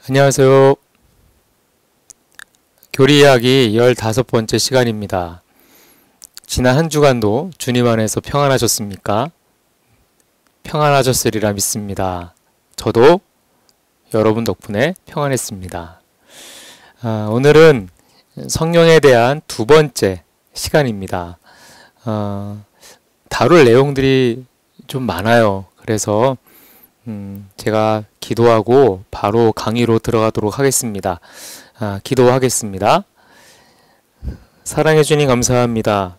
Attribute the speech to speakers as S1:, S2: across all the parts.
S1: 안녕하세요. 교리 이야기 15번째 시간입니다. 지난 한 주간도 주님 안에서 평안하셨습니까? 평안하셨으리라 믿습니다. 저도 여러분 덕분에 평안했습니다. 오늘은 성령에 대한 두 번째 시간입니다. 다룰 내용들이 좀 많아요. 그래서 제가 기도하고 바로 강의로 들어가도록 하겠습니다. 기도하겠습니다. 사랑해 주님 감사합니다.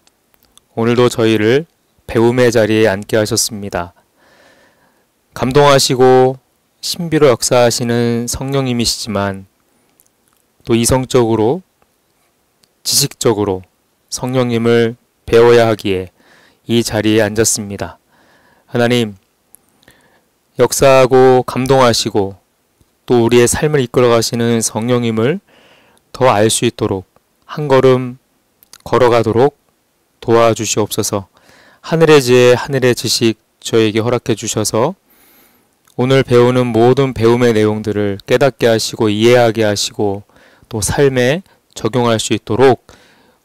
S1: 오늘도 저희를 배움의 자리에 앉게 하셨습니다. 감동하시고 신비로 역사하시는 성령님이시지만 또 이성적으로 지식적으로 성령님을 배워야 하기에 이 자리에 앉았습니다. 하나님, 역사하고 감동하시고 또 우리의 삶을 이끌어 가시는 성령님을 더 알 수 있도록 한 걸음 걸어가도록 도와주시옵소서. 하늘의 지혜, 하늘의 지식 저에게 허락해 주셔서 오늘 배우는 모든 배움의 내용들을 깨닫게 하시고 이해하게 하시고 또 삶에 적용할 수 있도록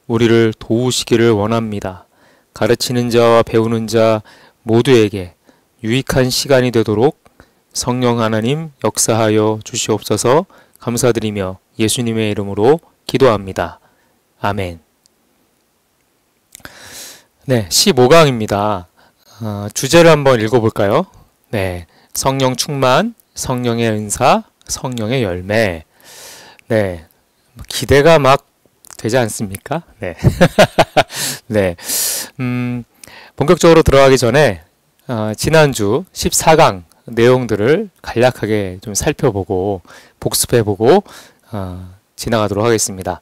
S1: 우리를 도우시기를 원합니다. 가르치는 자와 배우는 자 모두에게 유익한 시간이 되도록 성령 하나님 역사하여 주시옵소서. 감사드리며 예수님의 이름으로 기도합니다. 아멘. 네, 15강입니다. 주제를 한번 읽어볼까요? 네, 성령 충만, 성령의 은사, 성령의 열매. 네, 기대가 막 되지 않습니까? 네. 네. 본격적으로 들어가기 전에 지난주 14강 내용들을 간략하게 좀 살펴보고 복습해보고 지나가도록 하겠습니다.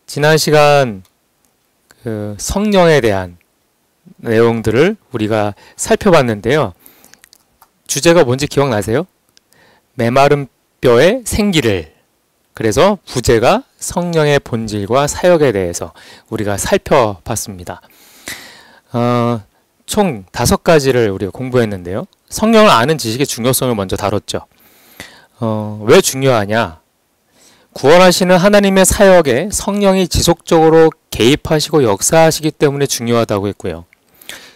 S1: 지난 시간 그 성령에 대한 내용들을 우리가 살펴봤는데요. 주제가 뭔지 기억나세요? 메마른 뼈의 생기를. 그래서 부제가 성령의 본질과 사역에 대해서 우리가 살펴봤습니다. 총 5가지를 우리가 공부했는데요. 성령을 아는 지식의 중요성을 먼저 다뤘죠. 왜 중요하냐? 구원하시는 하나님의 사역에 성령이 지속적으로 개입하시고 역사하시기 때문에 중요하다고 했고요.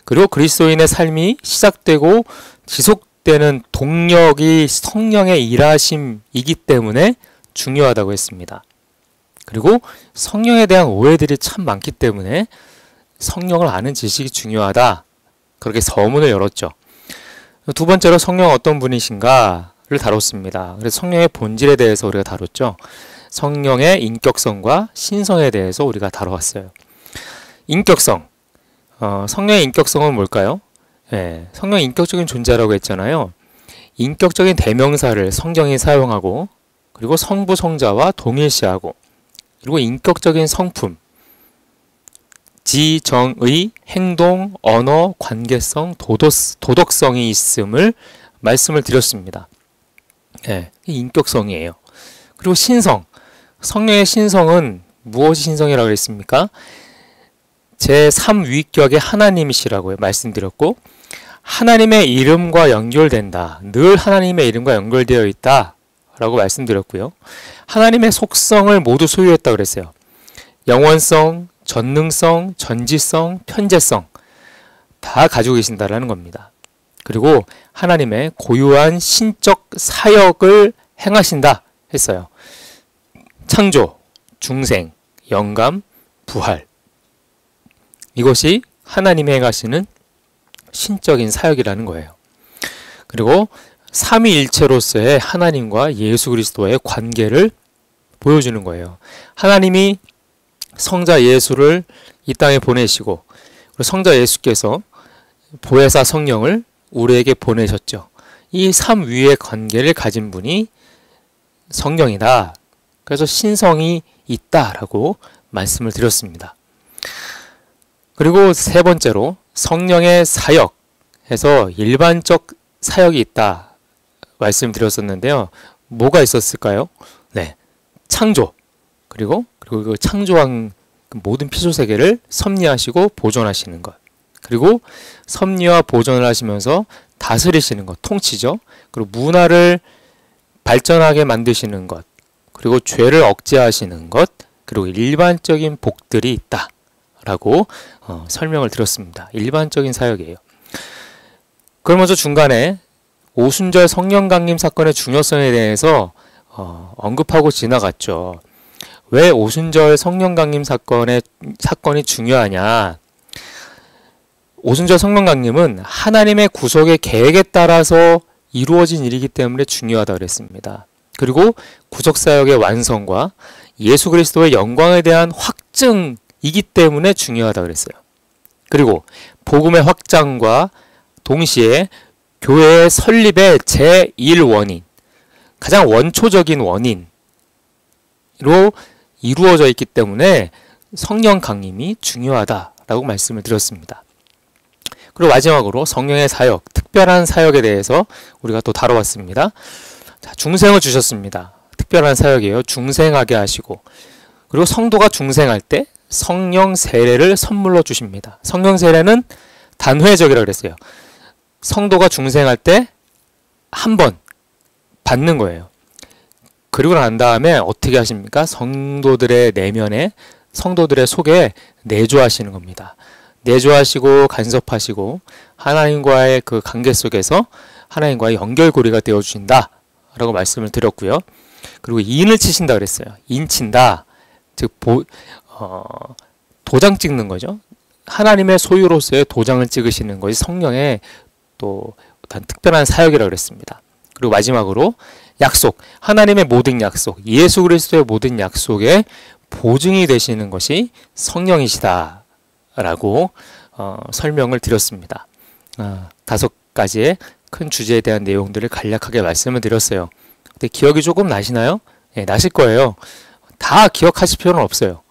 S1: 그리고 그리스도인의 삶이 시작되고 지속되는 동력이 성령의 일하심이기 때문에 중요하다고 했습니다. 그리고 성령에 대한 오해들이 참 많기 때문에 성령을 아는 지식이 중요하다. 그렇게 서문을 열었죠. 두 번째로 성령은 어떤 분이신가를 다뤘습니다. 그래서 성령의 본질에 대해서 우리가 다뤘죠. 성령의 인격성과 신성에 대해서 우리가 다뤄왔어요. 인격성. 성령의 인격성은 뭘까요? 네, 성령이 인격적인 존재라고 했잖아요. 인격적인 대명사를 성경이 사용하고 그리고 성부, 성자와 동일시하고 그리고 인격적인 성품 지, 정, 의, 행동, 언어, 관계성, 도덕성이 있음을 말씀을 드렸습니다. 네, 인격성이에요. 그리고 신성. 성령의 신성은 무엇이 신성이라고 했습니까? 제3위격의 하나님이시라고 말씀드렸고 하나님의 이름과 연결된다. 늘 하나님의 이름과 연결되어 있다. 라고 말씀드렸고요. 하나님의 속성을 모두 소유했다고 그랬어요. 영원성, 전능성, 전지성, 편재성 다 가지고 계신다라는 겁니다. 그리고 하나님의 고유한 신적 사역을 행하신다 했어요. 창조, 중생, 영감, 부활 이것이 하나님이 행하시는 신적인 사역이라는 거예요. 그리고 삼위일체로서의 하나님과 예수 그리스도의 관계를 보여주는 거예요. 하나님이 성자 예수를 이 땅에 보내시고 성자 예수께서 보혜사 성령을 우리에게 보내셨죠. 이 삼위의 관계를 가진 분이 성령이다. 그래서 신성이 있다라고 말씀을 드렸습니다. 그리고 세 번째로 성령의 사역에서 일반적 사역이 있다 말씀드렸었는데요. 뭐가 있었을까요? 네, 창조 그리고 그 창조한 모든 피조세계를 섭리하시고 보존하시는 것. 그리고 섭리와 보존을 하시면서 다스리시는 것, 통치죠. 그리고 문화를 발전하게 만드시는 것, 그리고 죄를 억제하시는 것, 그리고 일반적인 복들이 있다라고 설명을 드렸습니다. 일반적인 사역이에요. 그럼 먼저 중간에 오순절 성령 강림 사건의 중요성에 대해서 언급하고 지나갔죠. 왜 오순절 성령 강림 사건이 중요하냐? 오순절 성령 강림은 하나님의 구속의 계획에 따라서 이루어진 일이기 때문에 중요하다고 그랬습니다. 그리고 구속사역의 완성과 예수 그리스도의 영광에 대한 확증이기 때문에 중요하다고 그랬어요. 그리고 복음의 확장과 동시에 교회의 설립의 제1원인, 가장 원초적인 원인으로 이루어져 있기 때문에 성령 강림이 중요하다라고 말씀을 드렸습니다. 그리고 마지막으로 성령의 사역, 특별한 사역에 대해서 우리가 또 다뤄봤습니다. 자, 중생을 주셨습니다. 특별한 사역이에요. 중생하게 하시고, 그리고 성도가 중생할 때 성령 세례를 선물로 주십니다. 성령 세례는 단회적이라고 그랬어요. 성도가 중생할 때 한 번 받는 거예요. 그리고 난 다음에 어떻게 하십니까? 성도들의 내면에, 성도들의 속에 내주하시는 겁니다. 내주하시고 간섭하시고 하나님과의 그 관계 속에서 하나님과의 연결고리가 되어주신다 라고 말씀을 드렸고요. 그리고 인을 치신다 그랬어요. 인친다, 즉 도장 찍는 거죠. 하나님의 소유로서의 도장을 찍으시는 것이 성령의 또 어떤 특별한 사역이라고 그랬습니다. 그리고 마지막으로 약속, 하나님의 모든 약속, 예수 그리스도의 모든 약속의 보증이 되시는 것이 성령이시다 라고 설명을 드렸습니다. 5가지의 큰 주제에 대한 내용들을 간략하게 말씀을 드렸어요. 근데 기억이 조금 나시나요? 네, 나실 거예요. 다 기억하실 필요는 없어요.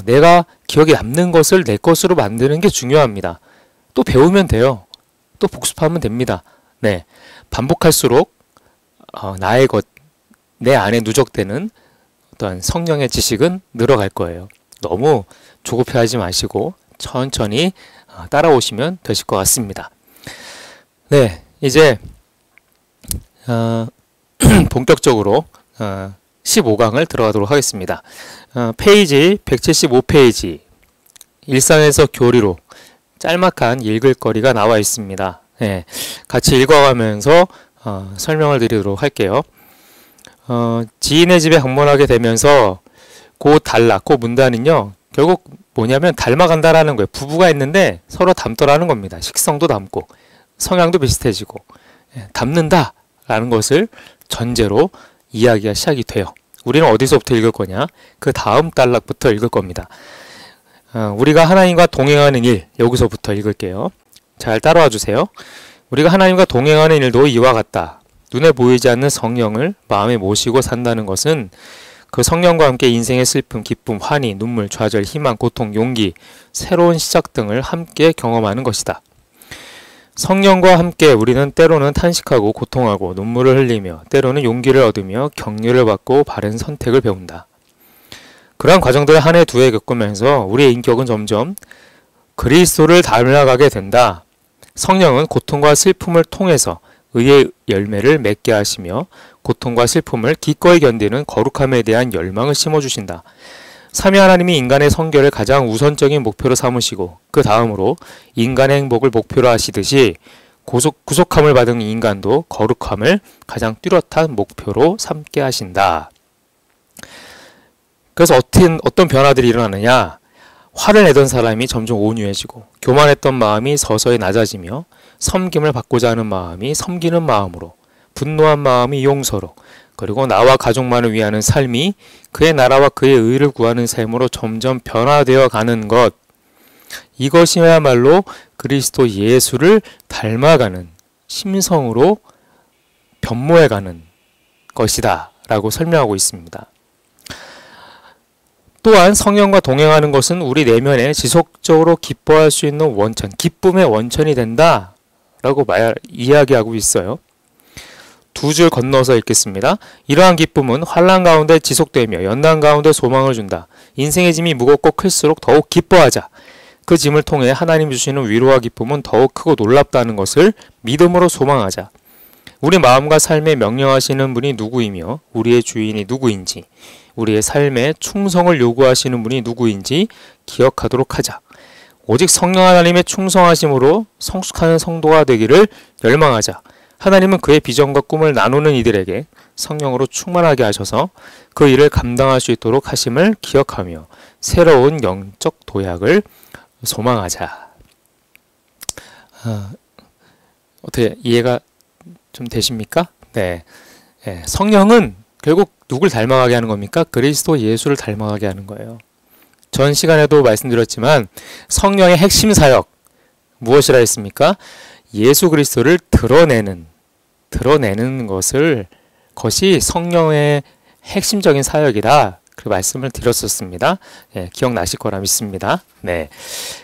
S1: 내가 기억에 남는 것을 내 것으로 만드는 게 중요합니다. 또 배우면 돼요. 또 복습하면 됩니다. 네, 반복할수록 나의 것, 내 안에 누적되는 어떤 성령의 지식은 늘어갈 거예요. 너무 조급해하지 마시고 천천히 따라오시면 되실 것 같습니다. 네, 이제 본격적으로 15강을 들어가도록 하겠습니다. 페이지 175페이지, 일상에서 교리로 짤막한 읽을 거리가 나와 있습니다. 네, 같이 읽어가면서 설명을 드리도록 할게요. 지인의 집에 방문하게 되면서 그 문단은요, 결국 뭐냐면 닮아간다라는 거예요. 부부가 있는데 서로 닮더라는 겁니다. 식성도 닮고 성향도 비슷해지고 닮는다라는 것을 전제로 이야기가 시작이 돼요. 우리는 어디서부터 읽을 거냐? 그 다음 단락부터 읽을 겁니다. 우리가 하나님과 동행하는 일, 여기서부터 읽을게요. 잘 따라와 주세요. 우리가 하나님과 동행하는 일도 이와 같다. 눈에 보이지 않는 성령을 마음에 모시고 산다는 것은 그 성령과 함께 인생의 슬픔, 기쁨, 환희, 눈물, 좌절, 희망, 고통, 용기, 새로운 시작 등을 함께 경험하는 것이다. 성령과 함께 우리는 때로는 탄식하고 고통하고 눈물을 흘리며 때로는 용기를 얻으며 격려를 받고 바른 선택을 배운다. 그러한 과정들을 한 해 두 해 겪으면서 우리의 인격은 점점 그리스도를 닮아가게 된다. 성령은 고통과 슬픔을 통해서 의의 열매를 맺게 하시며 고통과 슬픔을 기꺼이 견디는 거룩함에 대한 열망을 심어주신다. 삼위 하나님이 인간의 성결을 가장 우선적인 목표로 삼으시고 그 다음으로 인간의 행복을 목표로 하시듯이 구속함을 받은 인간도 거룩함을 가장 뚜렷한 목표로 삼게 하신다. 그래서 어떤 변화들이 일어나느냐? 화를 내던 사람이 점점 온유해지고 교만했던 마음이 서서히 낮아지며 섬김을 받고자 하는 마음이 섬기는 마음으로, 분노한 마음이 용서로, 그리고 나와 가족만을 위하는 삶이 그의 나라와 그의 의를 구하는 삶으로 점점 변화되어 가는 것, 이것이야말로 그리스도 예수를 닮아가는 심성으로 변모해가는 것이다 라고 설명하고 있습니다. 또한 성령과 동행하는 것은 우리 내면에 지속적으로 기뻐할 수 있는 원천, 기쁨의 원천이 된다 라고 이야기하고 있어요. 두 줄 건너서 읽겠습니다. 이러한 기쁨은 환난 가운데 지속되며 연난 가운데 소망을 준다. 인생의 짐이 무겁고 클수록 더욱 기뻐하자. 그 짐을 통해 하나님 주시는 위로와 기쁨은 더욱 크고 놀랍다는 것을 믿음으로 소망하자. 우리 마음과 삶에 명령하시는 분이 누구이며 우리의 주인이 누구인지, 우리의 삶에 충성을 요구하시는 분이 누구인지 기억하도록 하자. 오직 성령 하나님의 충성하심으로 성숙하는 성도가 되기를 열망하자. 하나님은 그의 비전과 꿈을 나누는 이들에게 성령으로 충만하게 하셔서 그 일을 감당할 수 있도록 하심을 기억하며 새로운 영적 도약을 소망하자. 어떻게 이해가 좀 되십니까? 네. 성령은 결국 누굴 닮아가게 하는 겁니까? 그리스도 예수를 닮아가게 하는 거예요. 전 시간에도 말씀드렸지만 성령의 핵심 사역 무엇이라 했습니까? 예수 그리스도를 드러내는 것이 성령의 핵심적인 사역이다. 그 말씀을 드렸었습니다. 기억나실 거라 믿습니다. 네.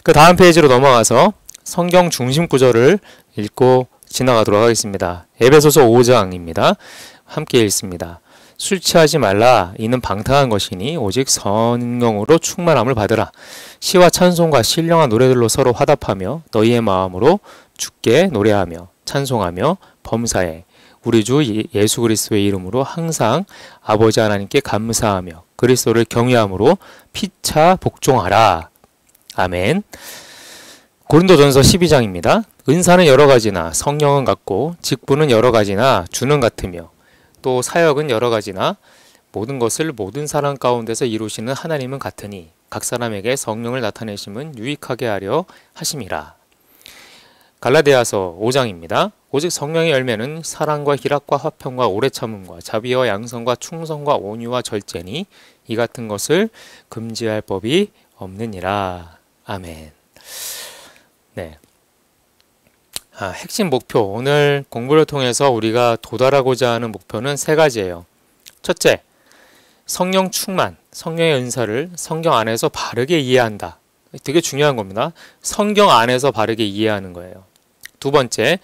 S1: 그 다음 페이지로 넘어가서 성경 중심 구절을 읽고 지나가도록 하겠습니다. 에베소서 5장입니다. 함께 읽습니다. 술 취하지 말라. 이는 방탕한 것이니 오직 성령으로 충만함을 받으라. 시와 찬송과 신령한 노래들로 서로 화답하며 너희의 마음으로 주께 노래하며 찬송하며 범사에 우리 주 예수 그리스도의 이름으로 항상 아버지 하나님께 감사하며 그리스도를 경외함으로 피차 복종하라. 아멘. 고린도전서 12장입니다. 은사는 여러 가지나 성령은 같고 직분은 여러 가지나 주는 같으며 또 사역은 여러 가지나 모든 것을 모든 사람 가운데서 이루시는 하나님은 같으니 각 사람에게 성령을 나타내심은 유익하게 하려 하심이라. 갈라디아서 5장입니다. 오직 성령의 열매는 사랑과 희락과 화평과 오래 참음과 자비와 양성과 충성과 온유와 절제니 이 같은 것을 금지할 법이 없느니라. 아멘. 네. 핵심 목표, 오늘 공부를 통해서 우리가 도달하고자 하는 목표는 세 가지예요. 첫째, 성령 충만, 성령의 은사를 성경 안에서 바르게 이해한다. 되게 중요한 겁니다. 성경 안에서 바르게 이해하는 거예요. 두 번째,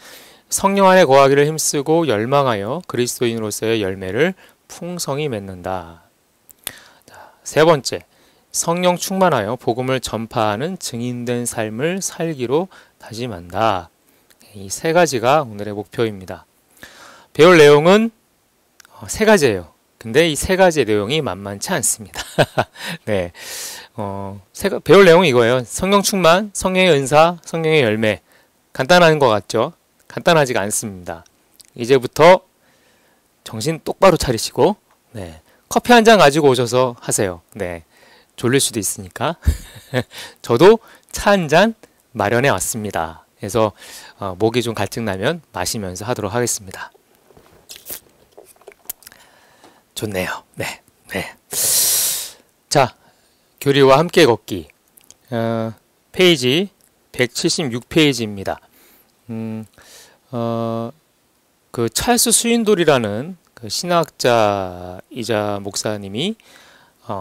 S1: 성령 안에 거하기를 힘쓰고 열망하여 그리스도인으로서의 열매를 풍성히 맺는다. 세 번째, 성령 충만하여 복음을 전파하는 증인된 삶을 살기로 다짐한다. 이 세 가지가 오늘의 목표입니다. 배울 내용은 세 가지예요. 근데 이 세 가지의 내용이 만만치 않습니다. 네, 배울 내용은 이거예요. 성령 충만, 성령의 은사, 성령의 열매. 간단한 것 같죠? 간단하지가 않습니다. 이제부터 정신 똑바로 차리시고 네, 커피 한 잔 가지고 오셔서 하세요. 네, 졸릴 수도 있으니까. 저도 차 한 잔 마련해 왔습니다. 그래서 목이 좀 갈증나면 마시면서 하도록 하겠습니다. 좋네요. 네, 네. 자, 교리와 함께 걷기. 페이지 176페이지입니다. 그 찰스 스윈돌이라는 그 신학자이자 목사님이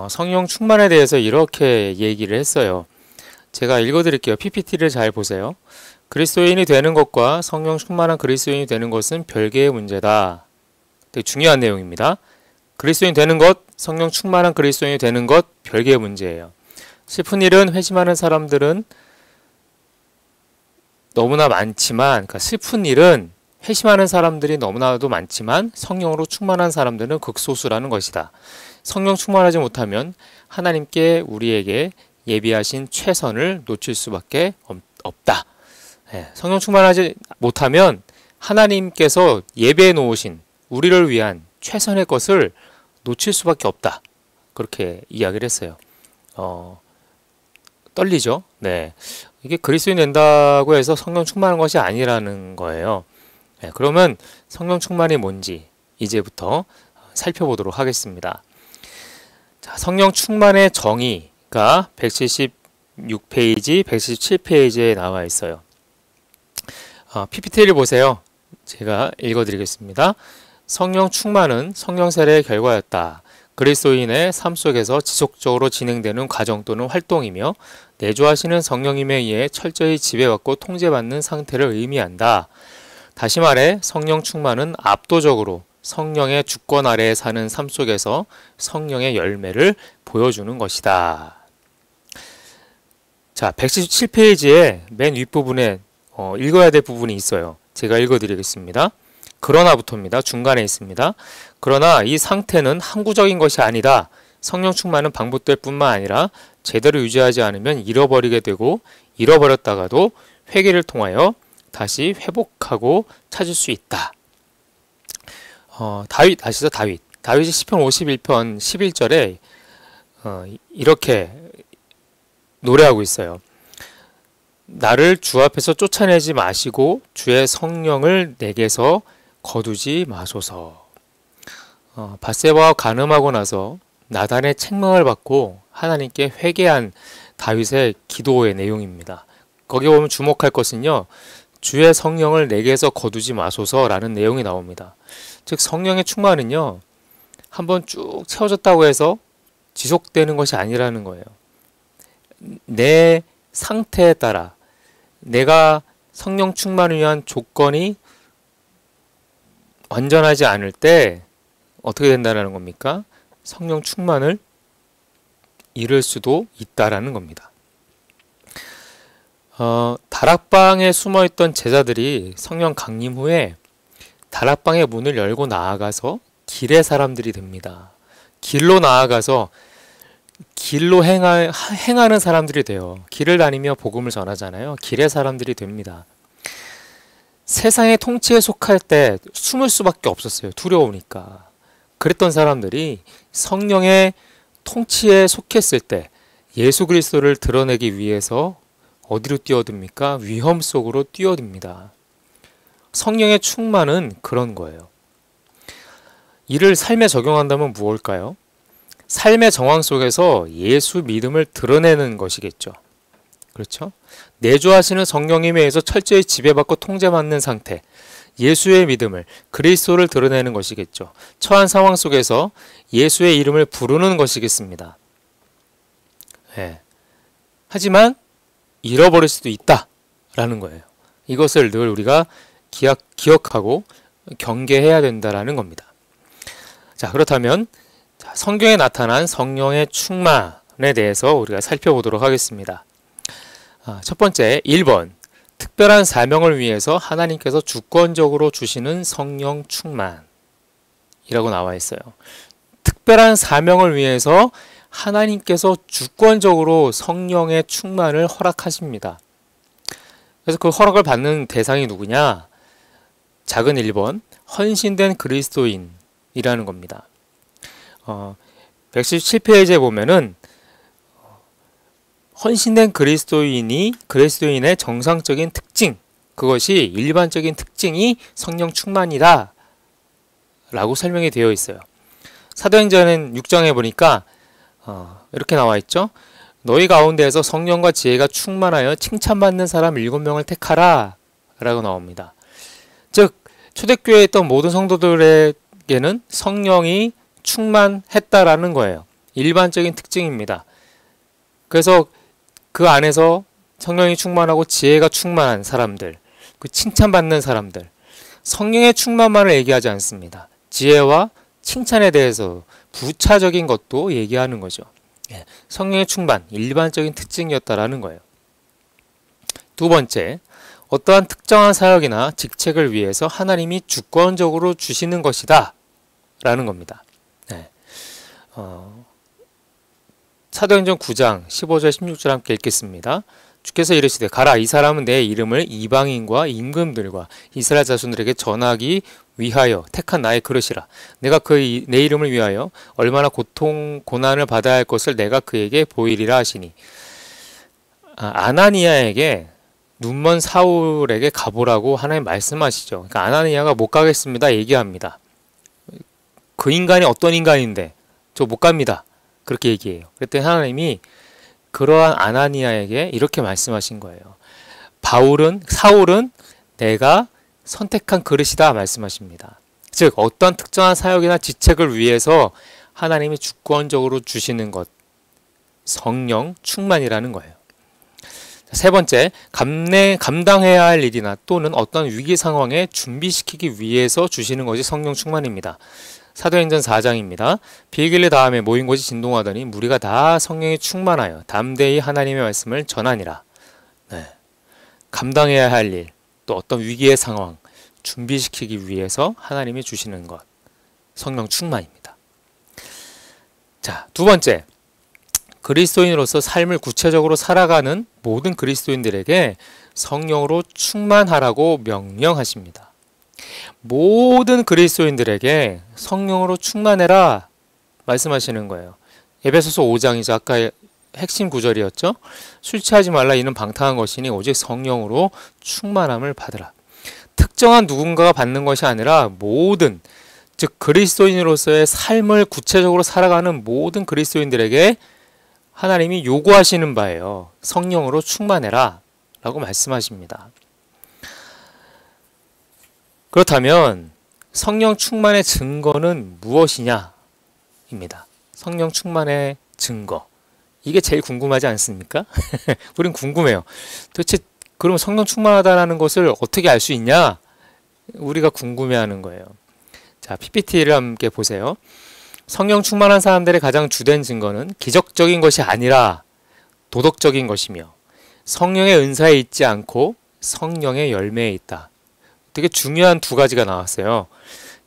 S1: 성령 충만에 대해서 이렇게 얘기를 했어요. 제가 읽어드릴게요. PPT를 잘 보세요. 그리스도인이 되는 것과 성령 충만한 그리스도인이 되는 것은 별개의 문제다. 되게 중요한 내용입니다. 그리스도인 되는 것, 성령 충만한 그리스도인이 되는 것 별개의 문제예요. 슬픈 일은 회심하는 사람들은 너무나 많지만, 그러니까 슬픈 일은 회심하는 사람들이 너무나도 많지만 성령으로 충만한 사람들은 극소수라는 것이다. 성령 충만하지 못하면 하나님께 우리에게 예비하신 최선을 놓칠 수밖에 없다. 성령 충만하지 못하면 하나님께서 예배해 놓으신 우리를 위한 최선의 것을 놓칠 수밖에 없다. 그렇게 이야기를 했어요. 떨리죠? 네. 이게 그리스도인 된다고 해서 성령 충만한 것이 아니라는 거예요. 네, 그러면 성령 충만이 뭔지 이제부터 살펴보도록 하겠습니다. 자, 성령 충만의 정의가 176페이지, 177페이지에 나와 있어요. PPT를 보세요. 제가 읽어드리겠습니다. 성령 충만은 성령 세례의 결과였다. 그리스도인의 삶 속에서 지속적으로 진행되는 과정 또는 활동이며 내주하시는 성령님에 의해 철저히 지배받고 통제받는 상태를 의미한다. 다시 말해 성령 충만은 압도적으로 성령의 주권 아래에 사는 삶 속에서 성령의 열매를 보여주는 것이다. 자, 117페이지에 맨 윗부분에 읽어야 될 부분이 있어요. 제가 읽어드리겠습니다. 그러나부터입니다. 중간에 있습니다. 그러나 이 상태는 항구적인 것이 아니다. 성령 충만은 반복될 뿐만 아니라 제대로 유지하지 않으면 잃어버리게 되고 잃어버렸다가도 회개를 통하여 다시 회복하고 찾을 수 있다. 다윗 아시죠? 다윗이 시편 51편 11절에 이렇게 노래하고 있어요. 나를 주 앞에서 쫓아내지 마시고 주의 성령을 내게서 거두지 마소서. 밧세바와 간음하고 나서 나단의 책망을 받고 하나님께 회개한 다윗의 기도의 내용입니다. 거기 보면 주목할 것은요, 주의 성령을 내게서 거두지 마소서라는 내용이 나옵니다. 즉 성령의 충만은요, 한번 쭉 채워졌다고 해서 지속되는 것이 아니라는 거예요. 내 상태에 따라 내가 성령 충만을 위한 조건이 완전하지 않을 때 어떻게 된다는 겁니까? 성령 충만을 잃을 수도 있다라는 겁니다. 다락방에 숨어있던 제자들이 성령 강림 후에 다락방의 문을 열고 나아가서 길의 사람들이 됩니다. 길로 나아가서 길로 행하는 사람들이 돼요. 길을 다니며 복음을 전하잖아요. 길의 사람들이 됩니다. 세상의 통치에 속할 때 숨을 수밖에 없었어요. 두려우니까. 그랬던 사람들이 성령의 통치에 속했을 때 예수 그리스도를 드러내기 위해서 어디로 뛰어듭니까? 위험 속으로 뛰어듭니다. 성령의 충만은 그런 거예요. 이를 삶에 적용한다면 무엇일까요? 삶의 정황 속에서 예수 믿음을 드러내는 것이겠죠. 그렇죠? 내주하시는 성령님에 의해서 철저히 지배받고 통제받는 상태, 예수의 믿음을, 그리스도를 드러내는 것이겠죠. 처한 상황 속에서 예수의 이름을 부르는 것이겠습니다. 네. 하지만 잃어버릴 수도 있다라는 거예요. 이것을 늘 우리가 기억하고 경계해야 된다라는 겁니다. 자, 그렇다면 성경에 나타난 성령의 충만에 대해서 우리가 살펴보도록 하겠습니다. 첫 번째, 1번. 특별한 사명을 위해서 하나님께서 주권적으로 주시는 성령 충만이라고 나와 있어요. 특별한 사명을 위해서 하나님께서 주권적으로 성령의 충만을 허락하십니다. 그래서 그 허락을 받는 대상이 누구냐? 작은 1번, 헌신된 그리스도인이라는 겁니다. 117페이지에 보면은 헌신된 그리스도인의 정상적인 특징, 그것이 일반적인 특징이 성령 충만이다 라고 설명이 되어 있어요. 사도행전 6장에 보니까 이렇게 나와 있죠. 너희 가운데에서 성령과 지혜가 충만하여 칭찬받는 사람 7명을 택하라 라고 나옵니다. 즉 초대교회에 있던 모든 성도들에게는 성령이 충만했다라는 거예요. 일반적인 특징입니다. 그래서 그 안에서 성령이 충만하고 지혜가 충만한 사람들, 그 칭찬받는 사람들, 성령의 충만만을 얘기하지 않습니다. 지혜와 칭찬에 대해서 부차적인 것도 얘기하는 거죠. 성령의 충만, 일반적인 특징이었다라는 거예요. 두 번째, 어떠한 특정한 사역이나 직책을 위해서 하나님이 주권적으로 주시는 것이다 라는 겁니다. 사도행전 9장 15절 16절 함께 읽겠습니다. 주께서 이르시되 가라, 이 사람은 내 이름을 이방인과 임금들과 이스라엘 자손들에게 전하기 위하여 택한 나의 그릇이라. 내가 내 이름을 위하여 얼마나 고난을 받아야 할 것을 내가 그에게 보이리라 하시니. 아나니아에게 눈먼 사울에게 가보라고 하나님 말씀하시죠. 그러니까 아나니아가 못 가겠습니다 얘기합니다. 그 인간이 어떤 인간인데 저 못 갑니다 그렇게 얘기해요. 그랬더니 하나님이 그러한 아나니아에게 이렇게 말씀하신 거예요. 사울은 내가 선택한 그릇이다 말씀하십니다. 즉 어떤 특정한 사역이나 직책을 위해서 하나님이 주권적으로 주시는 것, 성령 충만이라는 거예요. 세 번째, 감당해야 할 일이나 또는 어떤 위기 상황에 준비시키기 위해서 주시는 것이 성령 충만입니다. 사도행전 4장입니다. 빌길리 다음에 모인 곳이 진동하더니 무리가 다 성령이 충만하여 담대히 하나님의 말씀을 전하니라. 네. 감당해야 할 일, 또 어떤 위기의 상황 준비시키기 위해서 하나님이 주시는 것, 성령 충만입니다. 자, 두 번째, 그리스도인으로서 삶을 구체적으로 살아가는 모든 그리스도인들에게 성령으로 충만하라고 명령하십니다. 모든 그리스도인들에게 성령으로 충만해라 말씀하시는 거예요. 에베소서 5장이죠. 아까 핵심 구절이었죠. 술 취하지 말라 이는 방탕한 것이니 오직 성령으로 충만함을 받으라. 특정한 누군가가 받는 것이 아니라 모든, 즉 그리스도인으로서의 삶을 구체적으로 살아가는 모든 그리스도인들에게 하나님이 요구하시는 바예요. 성령으로 충만해라 라고 말씀하십니다. 그렇다면 성령 충만의 증거는 무엇이냐 입니다. 성령 충만의 증거, 이게 제일 궁금하지 않습니까? 우린 궁금해요. 도대체 그럼 성령 충만하다는 것을 어떻게 알 수 있냐? 우리가 궁금해하는 거예요. 자, PPT를 함께 보세요. 성령 충만한 사람들의 가장 주된 증거는 기적적인 것이 아니라 도덕적인 것이며 성령의 은사에 있지 않고 성령의 열매에 있다. 되게 중요한 두 가지가 나왔어요.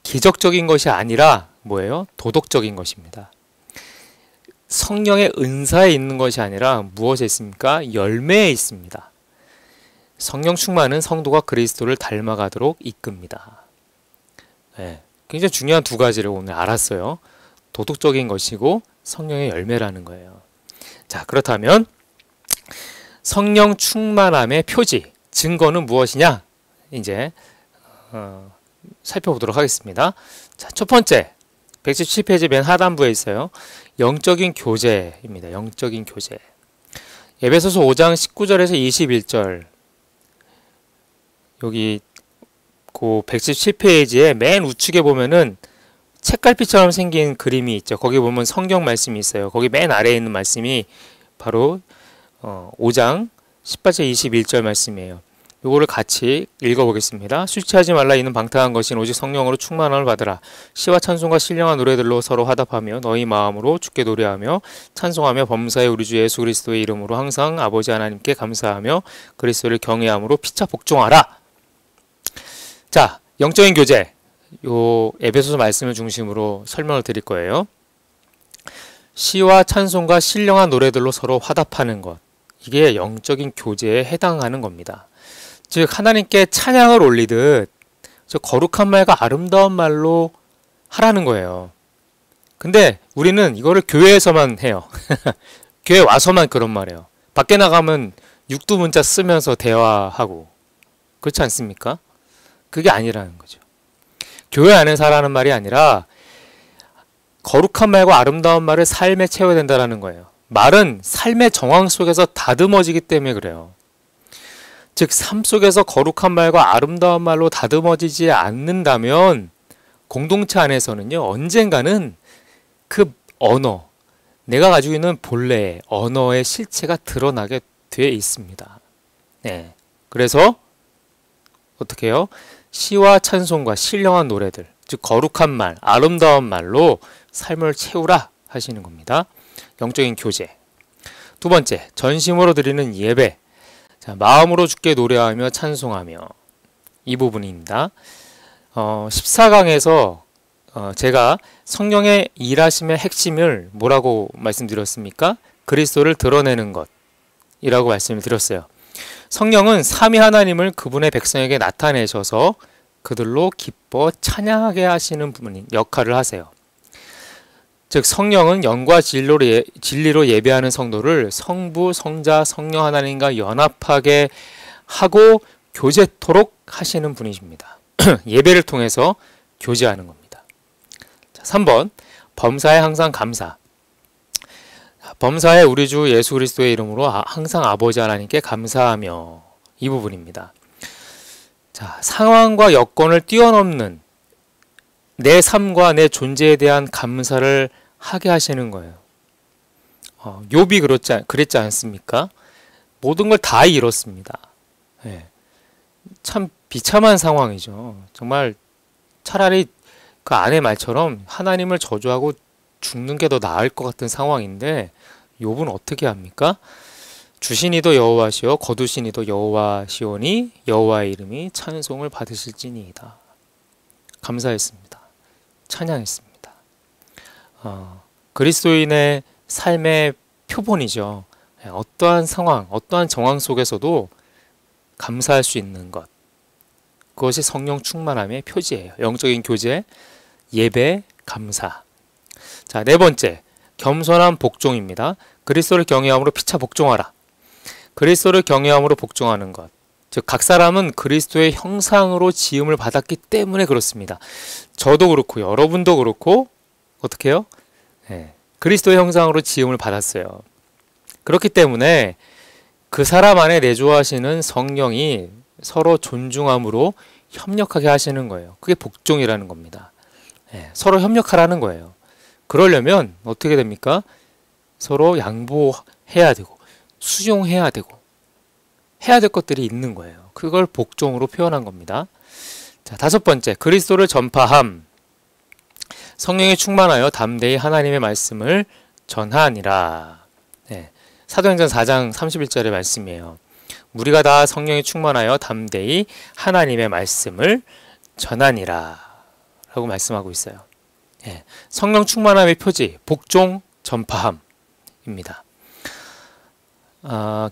S1: 기적적인 것이 아니라 뭐예요? 도덕적인 것입니다. 성령의 은사에 있는 것이 아니라 무엇에 있습니까? 열매에 있습니다. 성령 충만은 성도가 그리스도를 닮아가도록 이끕니다. 네, 굉장히 중요한 두 가지를 오늘 알았어요. 도덕적인 것이고 성령의 열매라는 거예요. 자, 그렇다면 성령 충만함의 표지, 증거는 무엇이냐? 이제 살펴보도록 하겠습니다. 자, 첫 번째, 117페이지 맨 하단부에 있어요. 영적인 교제입니다. 영적인 교제. 에베소서 5장 19절에서 21절, 여기 그 117페이지에 맨 우측에 보면은 책갈피처럼 생긴 그림이 있죠. 거기 보면 성경 말씀이 있어요. 거기 맨 아래에 있는 말씀이 바로 5장 18절 21절 말씀이에요. 요거를 같이 읽어보겠습니다. 술 취하지 말라 이는 방탕한 것인 오직 성령으로 충만함을 받으라. 시와 찬송과 신령한 노래들로 서로 화답하며 너희 마음으로 주께 노래하며 찬송하며 범사의 우리 주 예수 그리스도의 이름으로 항상 아버지 하나님께 감사하며 그리스도를 경외함으로 피차 복종하라. 자, 영적인 교제, 요 에베소서 말씀을 중심으로 설명을 드릴 거예요. 시와 찬송과 신령한 노래들로 서로 화답하는 것, 이게 영적인 교제에 해당하는 겁니다. 즉 하나님께 찬양을 올리듯 저 거룩한 말과 아름다운 말로 하라는 거예요. 근데 우리는 이거를 교회에서만 해요. 교회 와서만 그런 말해요. 밖에 나가면 육두문자 쓰면서 대화하고, 그렇지 않습니까? 그게 아니라는 거죠. 교회 안에 살라는 말이 아니라 거룩한 말과 아름다운 말을 삶에 채워야 된다는 거예요. 말은 삶의 정황 속에서 다듬어지기 때문에 그래요. 즉 삶 속에서 거룩한 말과 아름다운 말로 다듬어지지 않는다면 공동체 안에서는요, 언젠가는 그 언어, 내가 가지고 있는 본래의 언어의 실체가 드러나게 돼 있습니다. 네. 그래서 어떻게 해요? 시와 찬송과 신령한 노래들, 즉 거룩한 말, 아름다운 말로 삶을 채우라 하시는 겁니다. 영적인 교제. 두 번째, 전심으로 드리는 예배. 자, 마음으로 주께 노래하며 찬송하며, 이 부분입니다. 14강에서 제가 성령의 일하심의 핵심을 뭐라고 말씀드렸습니까? 그리스도를 드러내는 것이라고 말씀을 드렸어요. 성령은 삼위 하나님을 그분의 백성에게 나타내셔서 그들로 기뻐 찬양하게 하시는 역할을 하세요. 즉 성령은 영과 진리로 예배하는 성도를 성부, 성자, 성령 하나님과 연합하게 하고 교제토록 하시는 분이십니다. 예배를 통해서 교제하는 겁니다. 자, 3번, 범사에 항상 감사. 범사에 우리 주 예수 그리스도의 이름으로 항상 아버지 하나님께 감사하며, 이 부분입니다. 자, 상황과 여건을 뛰어넘는 내 삶과 내 존재에 대한 감사를 하게 하시는 거예요. 욥이 그랬지 않습니까? 모든 걸 다 잃었습니다. 네. 참 비참한 상황이죠. 정말 차라리 그 아내 말처럼 하나님을 저주하고 죽는 게 더 나을 것 같은 상황인데 욥은 어떻게 합니까? 주시니도 여호와시오 거두시니도 여호와시오니 여호와의 이름이 찬송을 받으실지니이다. 감사했습니다. 찬양했습니다. 그리스도인의 삶의 표본이죠. 어떠한 상황, 어떠한 정황 속에서도 감사할 수 있는 것. 그것이 성령 충만함의 표지예요. 영적인 교제, 예배, 감사. 자, 네 번째, 겸손한 복종입니다. 그리스도를 경외함으로 피차 복종하라. 그리스도를 경외함으로 복종하는 것. 즉, 각 사람은 그리스도의 형상으로 지음을 받았기 때문에 그렇습니다. 저도 그렇고 여러분도 그렇고 어떻게 해요? 그리스도의 형상으로 지음을 받았어요. 그렇기 때문에 그 사람 안에 내주하시는 성령이 서로 존중함으로 협력하게 하시는 거예요. 그게 복종이라는 겁니다. 서로 협력하라는 거예요. 그러려면 어떻게 됩니까? 서로 양보해야 되고 수용해야 되고 해야 될 것들이 있는 거예요. 그걸 복종으로 표현한 겁니다. 자, 다섯 번째, 그리스도를 전파함. 성령에 충만하여 담대히 하나님의 말씀을 전하니라. 사도행전 4장 31절의 말씀이에요. 우리가 다 성령에 충만하여 담대히 하나님의 말씀을 전하니라 라고 말씀하고 있어요. 성령 충만함의 표지, 복종, 전파함입니다.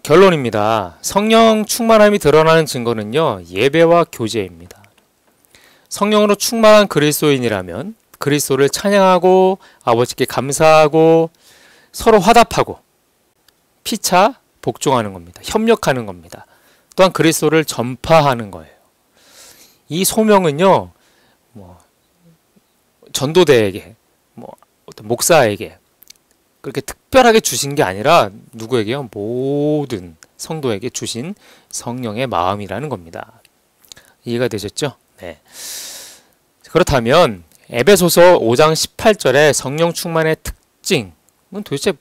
S1: 결론입니다. 성령 충만함이 드러나는 증거는요, 예배와 교제입니다. 성령으로 충만한 그리스도인이라면 그리스도를 찬양하고 아버지께 감사하고 서로 화답하고 피차 복종하는 겁니다. 협력하는 겁니다. 또한 그리스도를 전파하는 거예요. 이 소명은요, 전도대에게, 어떤 목사에게 그렇게 특별하게 주신 게 아니라 누구에게요? 모든 성도에게 주신 성령의 마음이라는 겁니다. 이해가 되셨죠? 네. 그렇다면 에베소서 5장 18절의 성령 충만의 특징은 도대체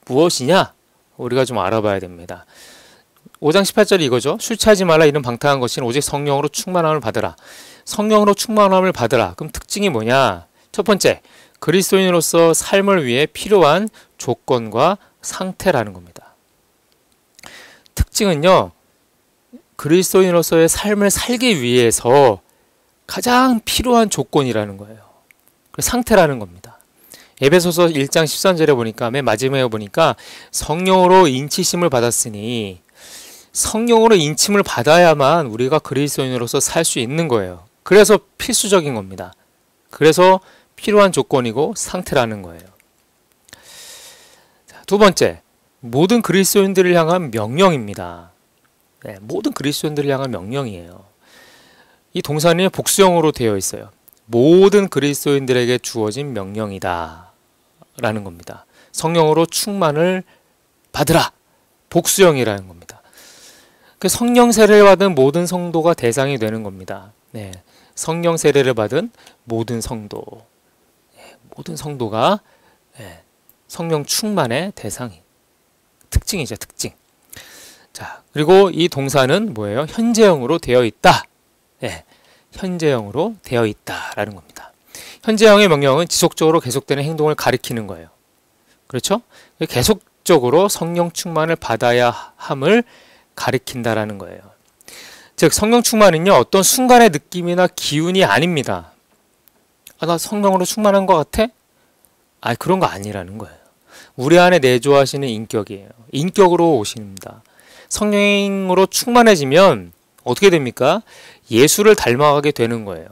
S1: 무엇이냐? 우리가 좀 알아봐야 됩니다. 5장 18절이 이거죠. 술 취하지 말라 이런 방탕한 것은 오직 성령으로 충만함을 받으라. 성령으로 충만함을 받으라. 그럼 특징이 뭐냐? 첫 번째, 그리스도인으로서 삶을 위해 필요한 조건과 상태라는 겁니다. 특징은요, 그리스도인으로서의 삶을 살기 위해서 가장 필요한 조건이라는 거예요. 상태라는 겁니다. 에베소서 1장 13절에 보니까, 맨 마지막에 보니까 성령으로 인치심을 받았으니 성령으로 인침을 받아야만 우리가 그리스도인으로서 살 수 있는 거예요. 그래서 필수적인 겁니다. 그래서 필요한 조건이고 상태라는 거예요. 두 번째, 모든 그리스도인들을 향한 명령입니다. 모든 그리스도인들을 향한 명령이에요. 이 동사는 복수형으로 되어 있어요. 모든 그리스도인들에게 주어진 명령이다 라는 겁니다. 성령으로 충만을 받으라. 복수형이라는 겁니다. 성령 세례를 받은 모든 성도가 대상이 되는 겁니다. 성령 세례를 받은 모든 성도, 모든 성도가 성령 충만의 대상이 특징이죠. 특징. 자, 그리고 이 동사는 뭐예요? 현재형으로 되어 있다. 현재형으로 되어 있다라는 겁니다. 현재형의 명령은 지속적으로 계속되는 행동을 가리키는 거예요. 그렇죠? 계속적으로 성령 충만을 받아야 함을 가리킨다라는 거예요. 즉, 성령 충만은요, 어떤 순간의 느낌이나 기운이 아닙니다. 나 성령으로 충만한 것 같아? 그런 거 아니라는 거예요. 우리 안에 내주하시는 인격이에요. 인격으로 오십니다. 성령으로 충만해지면 어떻게 됩니까? 예수를 닮아가게 되는 거예요.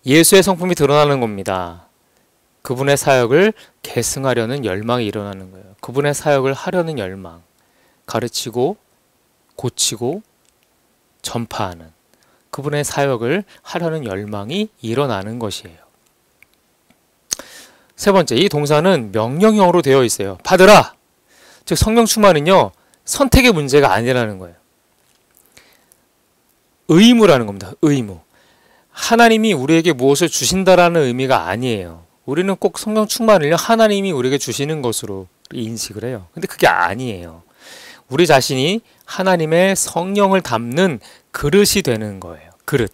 S1: 예수의 성품이 드러나는 겁니다. 그분의 사역을 계승하려는 열망이 일어나는 거예요. 그분의 사역을 하려는 열망. 가르치고 고치고 전파하는 그분의 사역을 하려는 열망이 일어나는 것이에요. 세 번째, 이 동사는 명령형으로 되어 있어요. 받으라! 즉 성령 충만은요, 선택의 문제가 아니라는 거예요. 의무라는 겁니다. 의무. 하나님이 우리에게 무엇을 주신다라는 의미가 아니에요. 우리는 꼭 성령 충만을요, 하나님이 우리에게 주시는 것으로 인식을 해요. 근데 그게 아니에요. 우리 자신이 하나님의 성령을 담는 그릇이 되는 거예요. 그릇.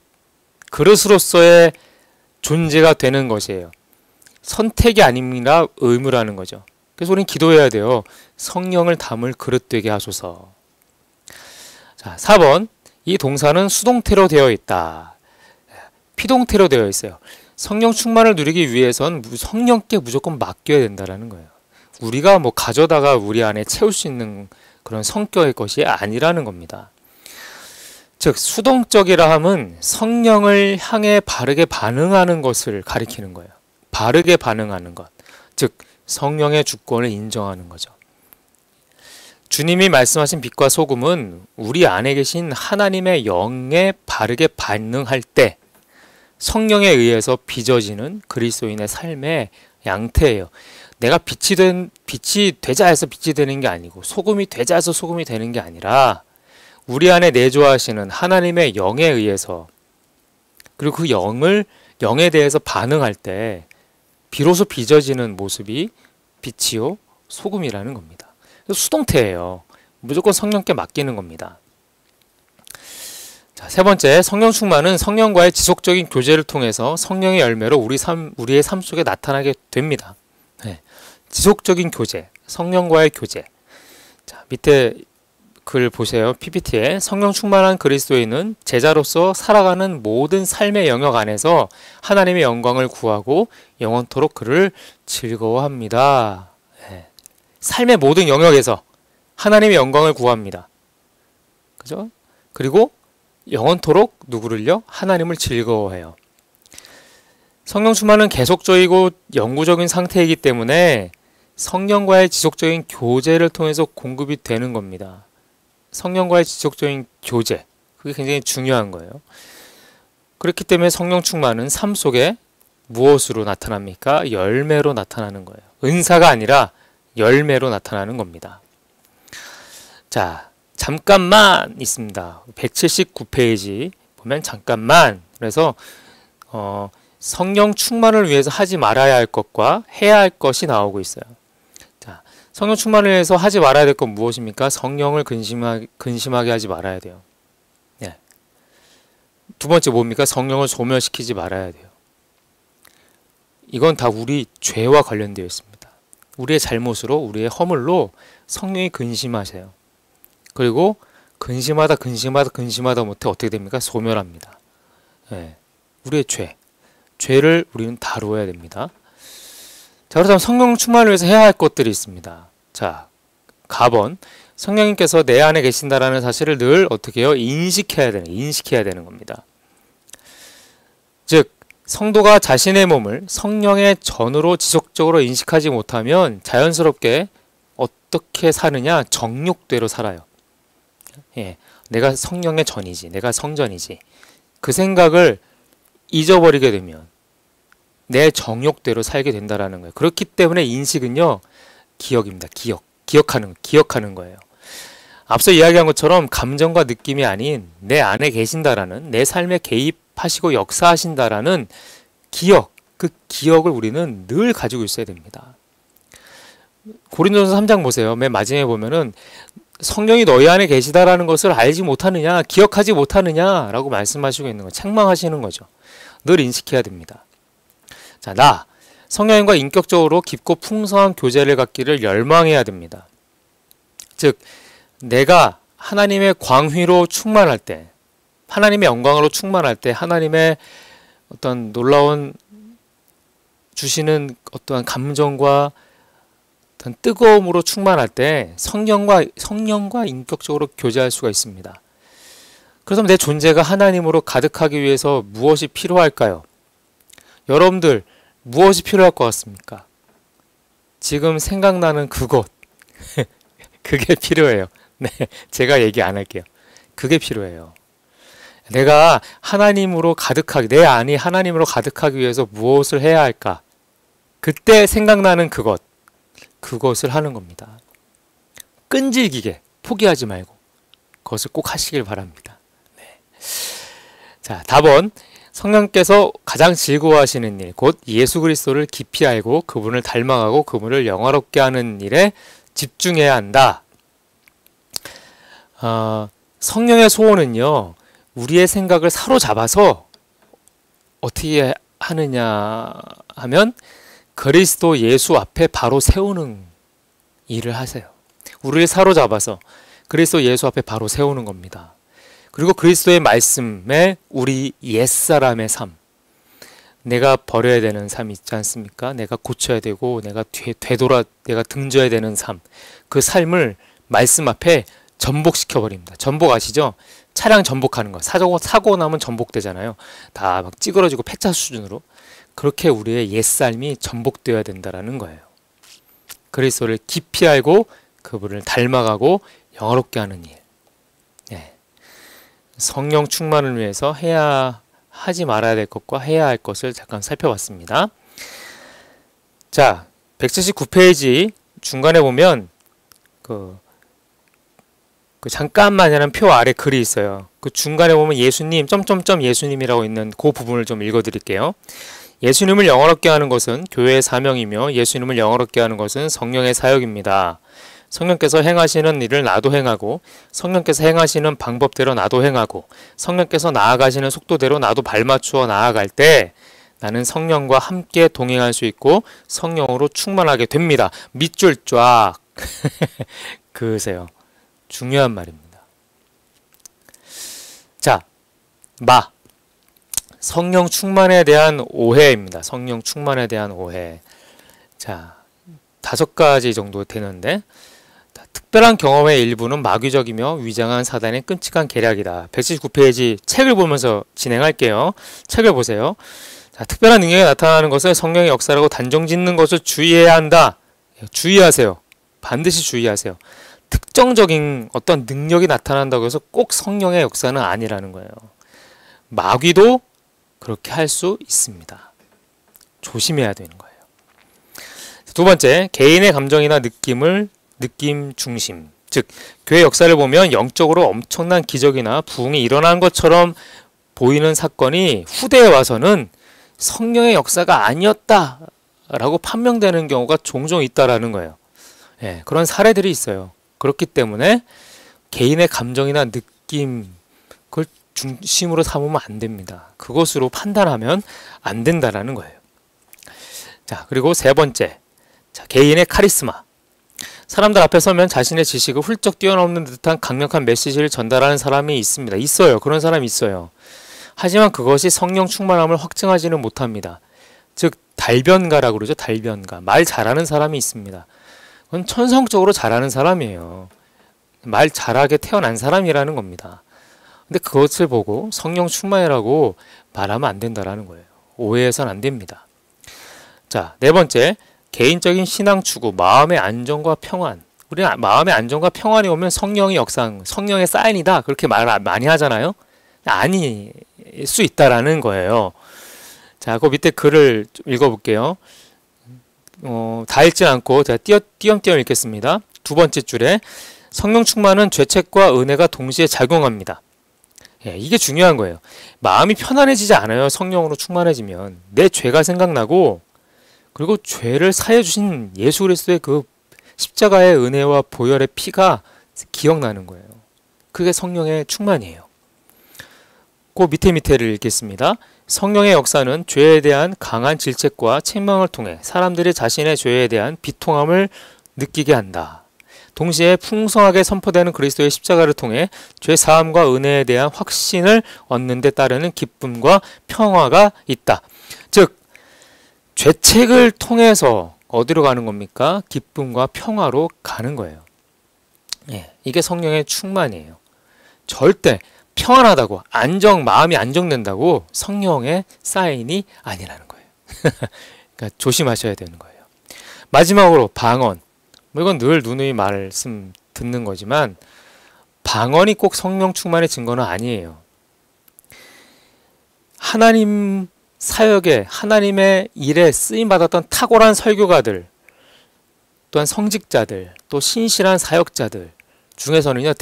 S1: 그릇으로서의 존재가 되는 것이에요. 선택이 아닙니다. 의무라는 거죠. 그래서 우리는 기도해야 돼요. 성령을 담을 그릇 되게 하소서. 자, 4번. 이 동사는 수동태로 되어 있다. 피동태로 되어 있어요. 성령 충만을 누리기 위해선 성령께 무조건 맡겨야 된다는 거예요. 우리가 뭐 가져다가 우리 안에 채울 수 있는 그런 성격의 것이 아니라는 겁니다. 즉 수동적이라 함은 성령을 향해 바르게 반응하는 것을 가리키는 거예요. 바르게 반응하는 것. 즉 성령의 주권을 인정하는 거죠. 주님이 말씀하신 빛과 소금은 우리 안에 계신 하나님의 영에 바르게 반응할 때 성령에 의해서 빚어지는 그리스도인의 삶의 양태예요. 내가 빛이 되자 해서 빛이 되는 게 아니고 소금이 되자 해서 소금이 되는 게 아니라 우리 안에 내주하시는 하나님의 영에 의해서 그리고 그 영에 대해서 반응할 때 비로소 빚어지는 모습이 빛이요 소금이라는 겁니다. 수동태예요. 무조건 성령께 맡기는 겁니다. 자, 세 번째, 성령 충만은 성령과의 지속적인 교제를 통해서 성령의 열매로 우리의 삶 속에 나타나게 됩니다. 네. 지속적인 교제, 성령과의 교제. 자, 밑에 글 보세요. PPT에 성령 충만한 그리스도인은 제자로서 살아가는 모든 삶의 영역 안에서 하나님의 영광을 구하고 영원토록 그를 즐거워합니다. 네. 삶의 모든 영역에서 하나님의 영광을 구합니다. 그죠? 그리고 영원토록 누구를요? 하나님을 즐거워해요. 성령 충만은 계속적이고 영구적인 상태이기 때문에 성령과의 지속적인 교제를 통해서 공급이 되는 겁니다. 성령과의 지속적인 교제, 그게 굉장히 중요한 거예요. 그렇기 때문에 성령 충만은 삶 속에 무엇으로 나타납니까? 열매로 나타나는 거예요. 은사가 아니라 열매로 나타나는 겁니다. 자, 잠깐만 있습니다. 179페이지 보면 잠깐만. 그래서 성령 충만을 위해서 하지 말아야 할 것과 해야 할 것이 나오고 있어요. 자, 성령 충만을 위해서 하지 말아야 될 건 무엇입니까? 성령을 근심하게 하지 말아야 돼요. 네. 두 번째 뭡니까? 성령을 소멸시키지 말아야 돼요. 이건 다 우리 죄와 관련되어 있습니다. 우리의 잘못으로, 우리의 허물로 성령이 근심하세요. 그리고 근심하다 못해 어떻게 됩니까? 소멸합니다. 네. 우리의 죄를 우리는 다루어야 됩니다. 자, 그렇다면 성령 충만을 위해서 해야 할 것들이 있습니다. 자, 가번. 성령님께서 내 안에 계신다라는 사실을 늘 어떻게 해요? 인식해야 되는 겁니다. 즉, 성도가 자신의 몸을 성령의 전으로 지속적으로 인식하지 못하면 자연스럽게 어떻게 사느냐? 정욕대로 살아요. 예, 내가 성령의 전이지, 내가 성전이지. 그 생각을 잊어버리게 되면 내 정욕대로 살게 된다라는 거예요. 그렇기 때문에 인식은요, 기억입니다. 기억하는 거예요. 앞서 이야기한 것처럼 감정과 느낌이 아닌 내 안에 계신다라는, 내 삶에 개입하시고 역사하신다라는 기억, 그 기억을 우리는 늘 가지고 있어야 됩니다. 고린도전서 3장 보세요. 맨 마지막에 보면은 성령이 너희 안에 계시다라는 것을 알지 못하느냐, 기억하지 못하느냐라고 말씀하시고 있는 거, 책망하시는 거죠. 늘 인식해야 됩니다. 자, 성령님과 인격적으로 깊고 풍성한 교제를 갖기를 열망해야 됩니다. 즉, 내가 하나님의 광휘로 충만할 때, 하나님의 영광으로 충만할 때, 하나님의 어떤 놀라운 주시는 어떠한 감정과 어떤 뜨거움으로 충만할 때 성령과 인격적으로 교제할 수가 있습니다. 그렇다면 내 존재가 하나님으로 가득하기 위해서 무엇이 필요할까요? 여러분들 무엇이 필요할 것 같습니까? 지금 생각나는 그것 그게 필요해요. 네, 제가 얘기 안 할게요. 그게 필요해요. 내가 하나님으로 가득하게, 내 안이 하나님으로 가득하기 위해서 무엇을 해야 할까? 그때 생각나는 그것을 하는 겁니다. 끈질기게 포기하지 말고 그것을 꼭 하시길 바랍니다. 네. 자, 답은 성령께서 가장 즐거워하시는 일, 곧 예수 그리스도를 깊이 알고 그분을 닮아가고 그분을 영화롭게 하는 일에 집중해야 한다. 성령의 소원은요, 우리의 생각을 사로잡아서 어떻게 하느냐 하면 그리스도 예수 앞에 바로 세우는 일을 하세요. 우리를 사로잡아서 그리스도 예수 앞에 바로 세우는 겁니다. 그리고 그리스도의 말씀에 우리 옛사람의 삶, 내가 버려야 되는 삶이 있지 않습니까? 내가 고쳐야 되고 내가 내가 등져야 되는 삶, 그 삶을 말씀 앞에 전복시켜 버립니다. 전복 아시죠? 차량 전복하는 거. 사고 나면 전복되잖아요. 다 막 찌그러지고 폐차 수준으로. 그렇게 우리의 옛삶이 전복되어야 된다라는 거예요. 그리스도를 깊이 알고 그분을 닮아가고 영화롭게 하는 일. 네. 성령 충만을 위해서 하지 말아야 될 것과 해야 할 것을 잠깐 살펴봤습니다. 자, 179페이지 중간에 보면 그 잠깐만이라는 표 아래 글이 있어요. 그 중간에 보면 예수님 점점점 예수님이라고 있는 그 부분을 좀 읽어드릴게요. 예수님을 영화롭게 하는 것은 교회의 사명이며 예수님을 영화롭게 하는 것은 성령의 사역입니다. 성령께서 행하시는 일을 나도 행하고 성령께서 행하시는 방법대로 나도 행하고 성령께서 나아가시는 속도대로 나도 발맞추어 나아갈 때 나는 성령과 함께 동행할 수 있고 성령으로 충만하게 됩니다. 밑줄 쫙 그으세요. 중요한 말입니다. 자, 성령 충만에 대한 오해입니다. 성령 충만에 대한 오해. 자, 5가지 정도 되는데 특별한 경험의 일부는 마귀적이며 위장한 사단의 끔찍한 계략이다. 179페이지 책을 보면서 진행할게요. 책을 보세요. 자, 특별한 능력이 나타나는 것을 성령의 역사라고 단정짓는 것을 주의해야 한다. 주의하세요. 반드시 주의하세요. 특정적인 어떤 능력이 나타난다고 해서 꼭 성령의 역사는 아니라는 거예요. 마귀도 그렇게 할 수 있습니다. 조심해야 되는 거예요. 두 번째, 개인의 감정이나 느낌 중심. 즉, 교회 역사를 보면 영적으로 엄청난 기적이나 부흥이 일어난 것처럼 보이는 사건이 후대에 와서는 성령의 역사가 아니었다라고 판명되는 경우가 종종 있다라는 거예요. 예, 그런 사례들이 있어요. 그렇기 때문에 개인의 감정이나 느낌, 그걸 중심으로 삼으면 안 됩니다. 그것으로 판단하면 안 된다라는 거예요. 자, 그리고 세 번째, 자, 개인의 카리스마. 사람들 앞에 서면 자신의 지식을 훌쩍 뛰어넘는 듯한 강력한 메시지를 전달하는 사람이 있습니다. 있어요. 그런 사람이 있어요. 하지만 그것이 성령 충만함을 확증하지는 못합니다. 즉, 달변가라고 그러죠. 달변가. 말 잘하는 사람이 있습니다. 그건 천성적으로 잘하는 사람이에요. 말 잘하게 태어난 사람이라는 겁니다. 근데 그것을 보고 성령 충만이라고 말하면 안 된다라는 거예요. 오해해서는 안 됩니다. 자, 네 번째, 개인적인 신앙 추구, 마음의 안정과 평안. 우리는 마음의 안정과 평안이 오면 성령의 역상, 성령의 사인이다. 그렇게 말 많이 하잖아요. 아닐 수 있다라는 거예요. 자, 그 밑에 글을 좀 읽어볼게요. 다 읽지 않고 제가 띄엄띄엄 읽겠습니다. 두 번째 줄에 성령 충만은 죄책과 은혜가 동시에 작용합니다. 예, 이게 중요한 거예요. 마음이 편안해지지 않아요. 성령으로 충만해지면. 내 죄가 생각나고 그리고 죄를 사해 주신 예수 그리스도의 그 십자가의 은혜와 보혈의 피가 기억나는 거예요. 그게 성령의 충만이에요. 그 밑에를 읽겠습니다. 성령의 역사는 죄에 대한 강한 질책과 책망을 통해 사람들이 자신의 죄에 대한 비통함을 느끼게 한다. 동시에 풍성하게 선포되는 그리스도의 십자가를 통해 죄 사함과 은혜에 대한 확신을 얻는 데 따르는 기쁨과 평화가 있다. 즉, 죄책을 통해서 어디로 가는 겁니까? 기쁨과 평화로 가는 거예요. 예, 이게 성령의 충만이에요. 절대 평안하다고, 마음이 안정된다고 성령의 사인이 아니라는 거예요. 그러니까 조심하셔야 되는 거예요. 마지막으로 방언. 이건 늘 누누이 말씀 듣는 거지만 방언이 꼭 성령 충만의 증거는 아니에요. 하나님 사역에, 하나님의 일에 쓰임받았던 탁월한 설교가들, 또한 성직자들, 또 신실한 사역자들 중에서는요,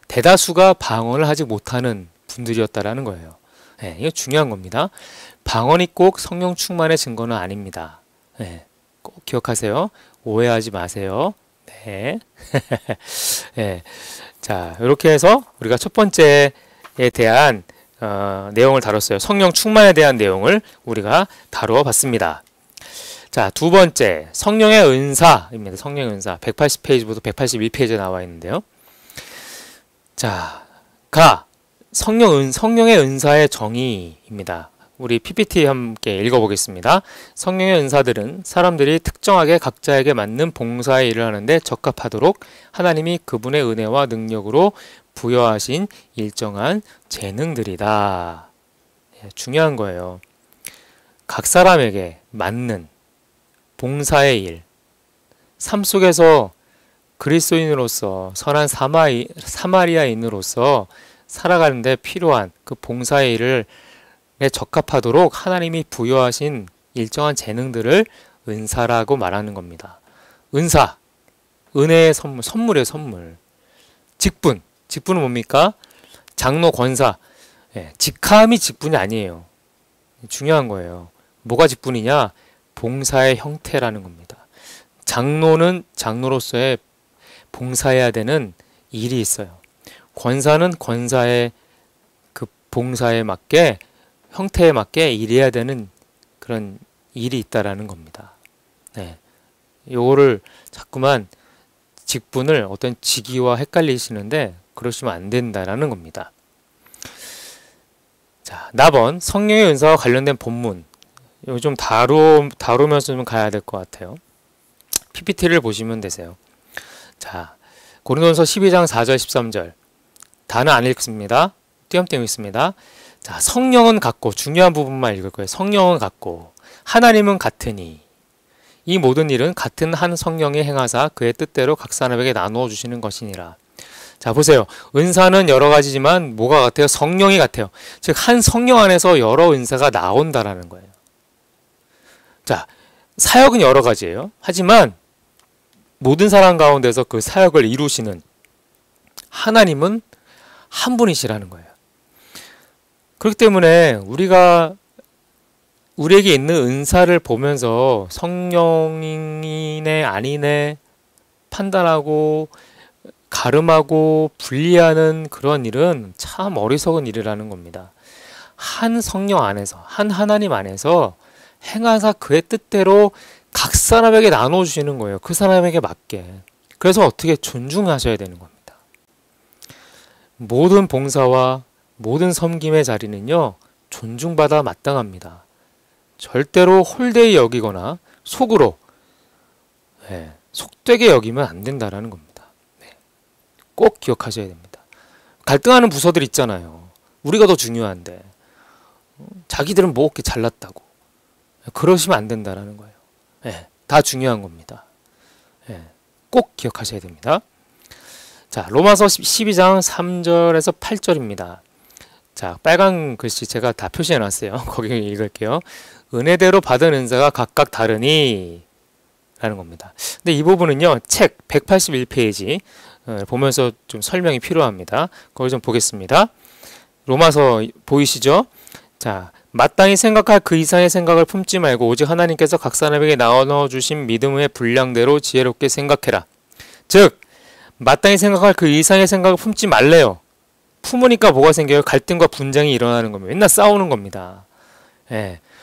S1: 대다수가 방언을 하지 못하는 분들이었다라는 거예요. 네, 이거 중요한 겁니다. 방언이 꼭 성령 충만의 증거는 아닙니다. 네, 꼭 기억하세요. 오해하지 마세요. 네. 네. 자, 이렇게 해서 우리가 첫 번째에 대한 내용을 다뤘어요. 성령 충만에 대한 내용을 우리가 다루어 봤습니다. 자, 두 번째, 성령의 은사입니다. 성령의 은사. 180페이지부터 181페이지에 나와 있는데요. 자, 성령의 은사의 정의입니다. 우리 PPT 함께 읽어보겠습니다. 성령의 은사들은 사람들이 특정하게 각자에게 맞는 봉사의 일을 하는데 적합하도록 하나님이 그분의 은혜와 능력으로 부여하신 일정한 재능들이다. 중요한 거예요. 각 사람에게 맞는 봉사의 일, 삶 속에서 그리스도인으로서 선한 사마리아인으로서 살아가는데 필요한 그 봉사의 일을 적합하도록 하나님이 부여하신 일정한 재능들을 은사라고 말하는 겁니다. 은사, 은혜의 선물, 선물의 선물. 직분은 뭡니까? 장로, 권사. 직함이 직분이 아니에요. 중요한 거예요. 뭐가 직분이냐? 봉사의 형태라는 겁니다. 장로는 장로로서의 봉사해야 되는 일이 있어요. 권사는 권사의 그 봉사에 맞게, 형태에 맞게 일해야 되는 그런 일이 있다라는 겁니다. 네. 요거를 자꾸만 직분을 어떤 직위와 헷갈리시는데 그러시면 안 된다라는 겁니다. 자, 나번 성령의 은사와 관련된 본문. 이거 좀 다루면서 좀 가야 될 것 같아요. PPT를 보시면 되세요. 자, 고린도전서 12장 4절 13절. 다는 안 읽습니다. 띄엄띄엄 있습니다. 자, 성령은 같고, 중요한 부분만 읽을 거예요. 성령은 같고 하나님은 같으니 이 모든 일은 같은 한 성령이 행하사 그의 뜻대로 각 사람에게 나누어 주시는 것이니라. 자, 보세요. 은사는 여러 가지지만 뭐가 같아요? 성령이 같아요. 즉 한 성령 안에서 여러 은사가 나온다라는 거예요. 자, 사역은 여러 가지예요. 하지만 모든 사람 가운데서 그 사역을 이루시는 하나님은 한 분이시라는 거예요. 그렇기 때문에 우리에게 있는 은사를 보면서 성령이네 아니네 판단하고 가름하고 분리하는 그런 일은 참 어리석은 일이라는 겁니다. 한 성령 안에서, 한 하나님 안에서 행하사 그의 뜻대로 각 사람에게 나눠주시는 거예요. 그 사람에게 맞게. 그래서 어떻게 존중하셔야 되는 겁니다. 모든 봉사와 모든 섬김의 자리는요, 존중받아 마땅합니다. 절대로 홀대히 여기거나 속으로 속되게 여기면 안 된다라는 겁니다. 꼭 기억하셔야 됩니다. 갈등하는 부서들 있잖아요. 우리가 더 중요한데 자기들은 뭐 이렇게 잘났다고 그러시면 안 된다라는 거예요. 다 중요한 겁니다. 꼭 기억하셔야 됩니다. 자, 로마서 12장 3절에서 8절입니다. 자, 빨간 글씨 제가 다 표시해 놨어요. 거기 읽을게요. 은혜대로 받은 은사가 각각 다르니 라는 겁니다. 근데 이 부분은요, 책 181페이지 보면서 좀 설명이 필요합니다. 거기 좀 보겠습니다. 로마서 보이시죠? 자, 마땅히 생각할 그 이상의 생각을 품지 말고 오직 하나님께서 각 사람에게 나눠주신 믿음의 분량대로 지혜롭게 생각해라. 즉, 마땅히 생각할 그 이상의 생각을 품지 말래요. 품으니까 뭐가 생겨요? 갈등과 분쟁이 일어나는 겁니다. 맨날 싸우는 겁니다.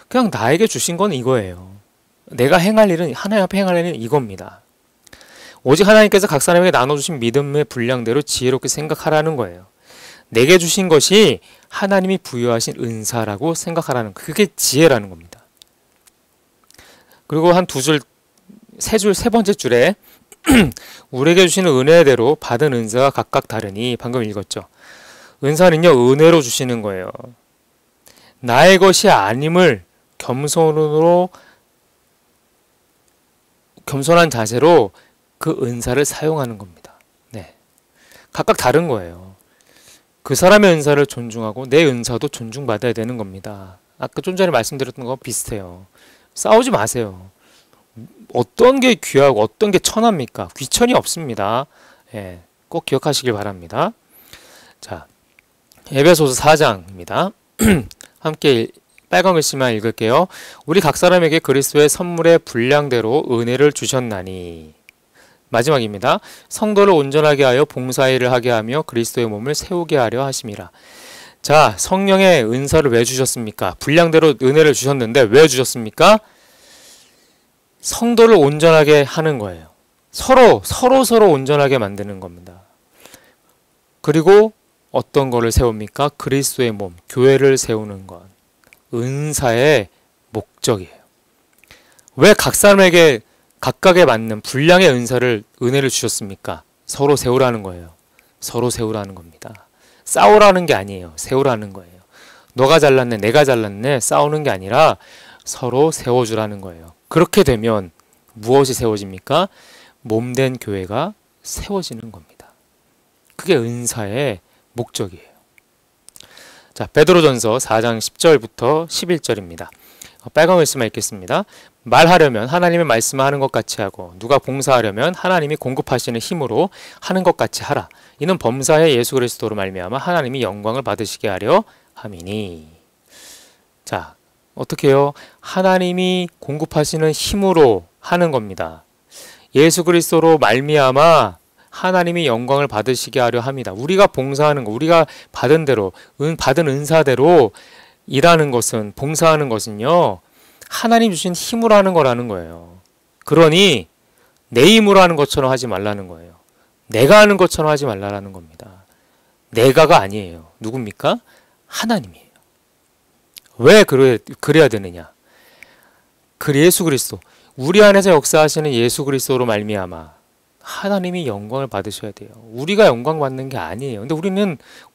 S1: 그냥 나에게 주신 건 이거예요. 내가 행할 일은, 하나님 앞에 행할 일은 이겁니다. 오직 하나님께서 각 사람에게 나눠주신 믿음의 분량대로 지혜롭게 생각하라는 거예요. 내게 주신 것이 하나님이 부여하신 은사라고 생각하라는 거. 그게 지혜라는 겁니다. 그리고 한 세 번째 줄에 우리에게 주시는 은혜대로 받은 은사가 각각 다르니 방금 읽었죠. 은사는요, 은혜로 주시는 거예요. 나의 것이 아님을 겸손한 자세로 그 은사를 사용하는 겁니다. 각각 다른 거예요. 그 사람의 은사를 존중하고 내 은사도 존중받아야 되는 겁니다. 아까 좀 전에 말씀드렸던 거 비슷해요. 싸우지 마세요. 어떤 게 귀하고 어떤 게 천합니까? 귀천이 없습니다. 꼭 기억하시길 바랍니다. 자, 에베소서 4장입니다. 함께 빨간 글씨만 읽을게요. 우리 각 사람에게 그리스도의 선물의 분량대로 은혜를 주셨나니. 마지막입니다. 성도를 온전하게 하여 봉사일을 하게 하며 그리스도의 몸을 세우게 하려 하심이라. 자, 성령의 은사를 왜 주셨습니까? 분량대로 은혜를 주셨는데 왜 주셨습니까? 성도를 온전하게 하는 거예요. 서로 온전하게 만드는 겁니다. 그리고 어떤 거를 세웁니까? 그리스도의 몸, 교회를 세우는 것. 은사의 목적이에요. 왜 각 사람에게 각각에 맞는 분량의 은혜를 주셨습니까? 서로 세우라는 거예요. 서로 세우라는 겁니다. 싸우라는 게 아니에요. 세우라는 거예요. 너가 잘났네, 내가 잘났네 싸우는 게 아니라 서로 세워주라는 거예요. 그렇게 되면 무엇이 세워집니까? 몸된 교회가 세워지는 겁니다. 그게 은사의 목적이에요. 자, 베드로전서 4장 10절부터 11절입니다. 빨간 글씨만 읽겠습니다. 말하려면 하나님의 말씀을 하는 것 같이 하고 누가 봉사하려면 하나님이 공급하시는 힘으로 하는 것 같이 하라. 이는 범사에 예수 그리스도로 말미암아 하나님이 영광을 받으시게 하려 함이니. 자, 어떻게 해요? 하나님이 공급하시는 힘으로 하는 겁니다. 예수 그리스도로 말미암아 하나님이 영광을 받으시게 하려 합니다. 우리가 봉사하는 거, 우리가 받은 대로, 받은 은사대로 일하는 것은, 봉사하는 것은요, 하나님 주신 힘으로 하는 거라는 거예요. 그러니 내 힘으로 하는 것처럼 하지 말라는 거예요. 내가 하는 것처럼 하지 말라는 겁니다. 내가가 아니에요. 누굽니까? 하나님이에요. 왜 그래야 되느냐? 예수 그리스도, 우리 안에서 역사하시는 예수 그리스도로 말미암아 하나님이 영광을 받으셔야 돼요. 우리가 영광 받는 게 아니에요. 근데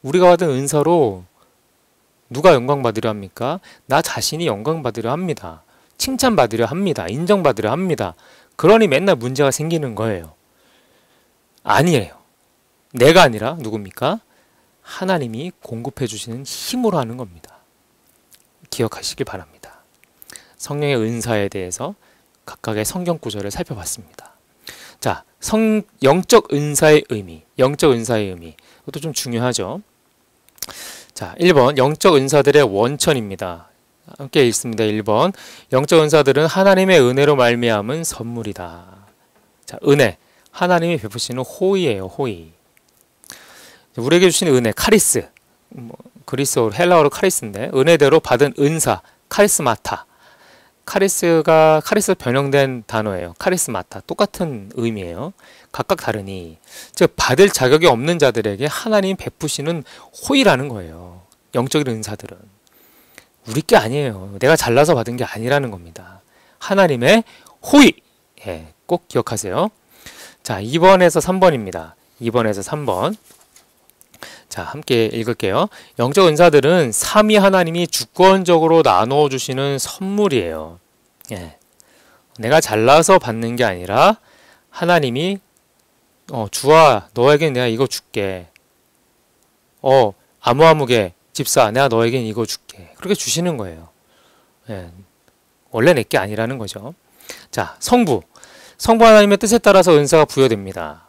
S1: 우리가 받은 은사로 누가 영광 받으려 합니까? 나 자신이 영광 받으려 합니다. 칭찬 받으려 합니다. 인정받으려 합니다. 그러니 맨날 문제가 생기는 거예요. 아니에요. 내가 아니라 누굽니까? 하나님이 공급해 주시는 힘으로 하는 겁니다. 기억하시길 바랍니다. 성령의 은사에 대해서 각각의 성경 구절을 살펴봤습니다. 자, 영적 은사의 의미. 영적 은사의 의미. 이것도 좀 중요하죠. 자, 1번 영적 은사들의 원천입니다. 함께 읽습니다. 1번 영적 은사들은 하나님의 은혜로 말미암은 선물이다. 자, 은혜. 하나님이 베푸시는 호의예요. 호의. 우리에게 주신 은혜, 카리스. 그리스어 헬라어로 카리스인데 은혜대로 받은 은사, 카리스마타. 카리스 변형된 단어예요. 카리스마타. 똑같은 의미예요. 각각 다르니 즉 받을 자격이 없는 자들에게 하나님 베푸시는 호의라는 거예요. 영적인 은사들은 우리 게 아니에요. 내가 잘나서 받은 게 아니라는 겁니다. 하나님의 호의. 예, 꼭 기억하세요. 자, 2번에서 3번입니다. 2번에서 3번. 자, 함께 읽을게요. 영적 은사들은 삼위 하나님이 주권적으로 나누어 주시는 선물이에요. 예. 내가 잘나서 받는 게 아니라 하나님이 주아 너에겐 내가 이거 줄게. 아무개 집사 내가 너에겐 이거 줄게. 그렇게 주시는 거예요. 예. 원래 내게 아니라는 거죠. 자, 성부 하나님의 뜻에 따라서 은사가 부여됩니다.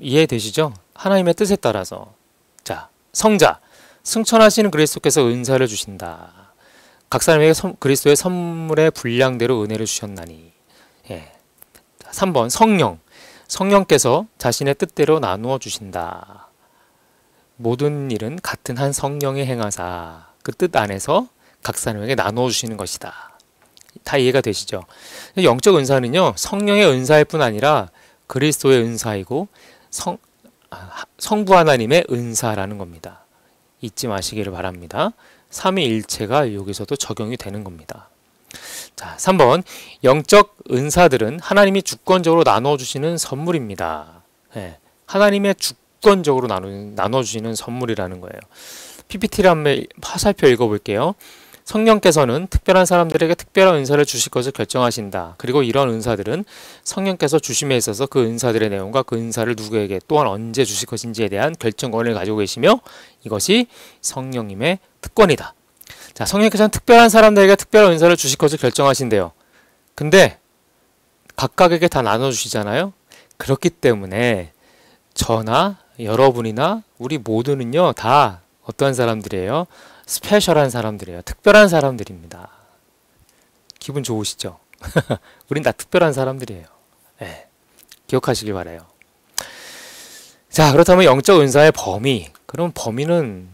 S1: 이해되시죠? 하나님의 뜻에 따라서. 자, 성자 승천하시는 그리스도께서 은사를 주신다. 각 사람에게 그리스도의 선물의 분량대로 은혜를 주셨나니. 예. 3번 성령께서 자신의 뜻대로 나누어 주신다. 모든 일은 같은 한 성령의 행하사 그 뜻 안에서 각 사람에게 나누어 주시는 것이다. 다 이해가 되시죠? 영적 은사는요, 성령의 은사일 뿐 아니라 그리스도의 은사이고 성부 하나님의 은사라는 겁니다. 잊지 마시기를 바랍니다. 삼위일체가 여기서도 적용이 되는 겁니다. 자, 3번 영적 은사들은 하나님이 주권적으로 나눠주시는 선물입니다. 예, 하나님의 주권적으로 나눠주시는 선물이라는 거예요. PPT를 한번 화살표 읽어볼게요. 성령께서는 특별한 사람들에게 특별한 은사를 주실 것을 결정하신다. 그리고 이런 은사들은 성령께서 주심에 있어서 그 은사들의 내용과 그 은사를 누구에게 또한 언제 주실 것인지에 대한 결정권을 가지고 계시며 이것이 성령님의 특권이다. 자, 성령께서는 특별한 사람들에게 특별한 은사를 주실 것을 결정하신대요. 근데 각각에게 다 나눠주시잖아요. 그렇기 때문에 저나 여러분이나 우리 모두는요 다 어떤 사람들이에요? 스페셜한 사람들이에요. 특별한 사람들입니다. 기분 좋으시죠? 우린 다 특별한 사람들이에요. 네, 기억하시길 바라요. 자, 그렇다면 영적 은사의 범위. 그럼 범위는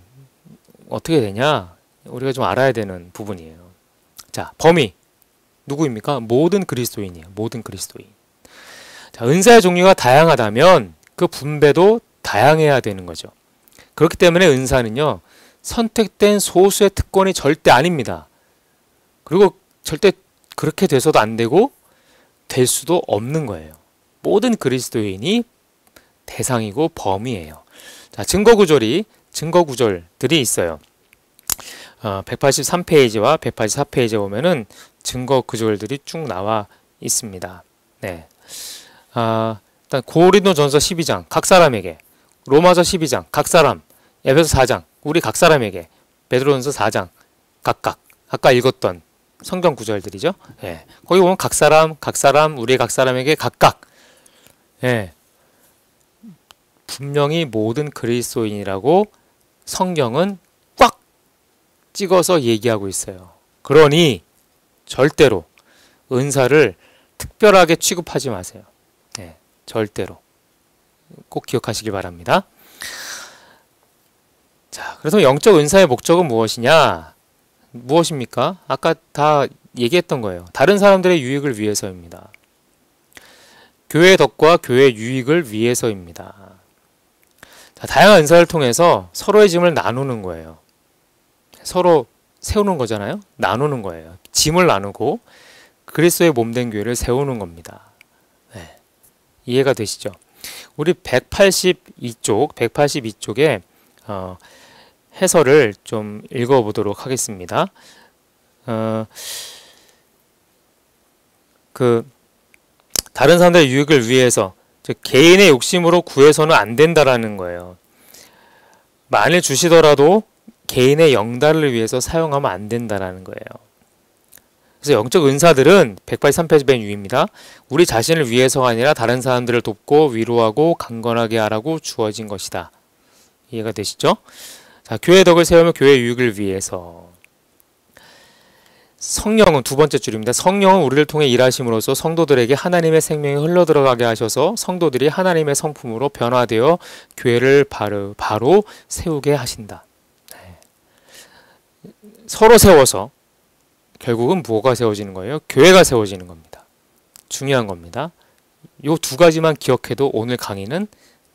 S1: 어떻게 되냐? 우리가 좀 알아야 되는 부분이에요. 자, 범위. 누구입니까? 모든 그리스도인이에요. 모든 그리스도인. 자, 은사의 종류가 다양하다면 그 분배도 다양해야 되는 거죠. 그렇기 때문에 은사는요, 선택된 소수의 특권이 절대 아닙니다. 그리고 절대 그렇게 돼서도 안 되고 될 수도 없는 거예요. 모든 그리스도인이 대상이고 범위예요. 자, 증거구절들이 있어요. 183페이지와 184페이지에 보면은 증거구절들이 쭉 나와 있습니다. 네. 일단 고린도전서 12장 각 사람에게, 로마서 12장 각 사람, 에베소 4장 우리 각 사람에게, 베드로전서 4장 각각 아까 읽었던 성경 구절들이죠. 예. 거기 보면 각 사람, 우리 각 사람에게 각각. 예. 분명히 모든 그리스도인이라고 성경은 꽉 찍어서 얘기하고 있어요. 그러니 절대로 은사를 특별하게 취급하지 마세요. 예. 절대로. 꼭 기억하시길 바랍니다. 자, 그래서 영적 은사의 목적은 무엇이냐? 무엇입니까? 아까 다 얘기했던 거예요. 다른 사람들의 유익을 위해서입니다. 교회의 덕과 교회의 유익을 위해서입니다. 자, 다양한 은사를 통해서 서로의 짐을 나누는 거예요. 서로 세우는 거잖아요. 나누는 거예요. 짐을 나누고 그리스도의 몸된 교회를 세우는 겁니다. 네. 이해가 되시죠? 우리 182쪽에 해설을 좀 읽어보도록 하겠습니다. 다른 사람들의 유익을 위해서, 즉 개인의 욕심으로 구해서는 안 된다라는 거예요. 만일 주시더라도 개인의 영달을 위해서 사용하면 안 된다라는 거예요. 그래서 영적 은사들은 183페이지 맨 위입니다. 우리 자신을 위해서가 아니라 다른 사람들을 돕고 위로하고 강건하게 하라고 주어진 것이다. 이해가 되시죠? 자, 교회 덕을 세우며 교회 유익을 위해서. 성령은 두 번째 줄입니다. 성령은 우리를 통해 일하심으로써 성도들에게 하나님의 생명이 흘러들어가게 하셔서 성도들이 하나님의 성품으로 변화되어 교회를 바로 세우게 하신다. 네. 서로 세워서 결국은 뭐가 세워지는 거예요? 교회가 세워지는 겁니다. 중요한 겁니다. 요 두 가지만 기억해도 오늘 강의는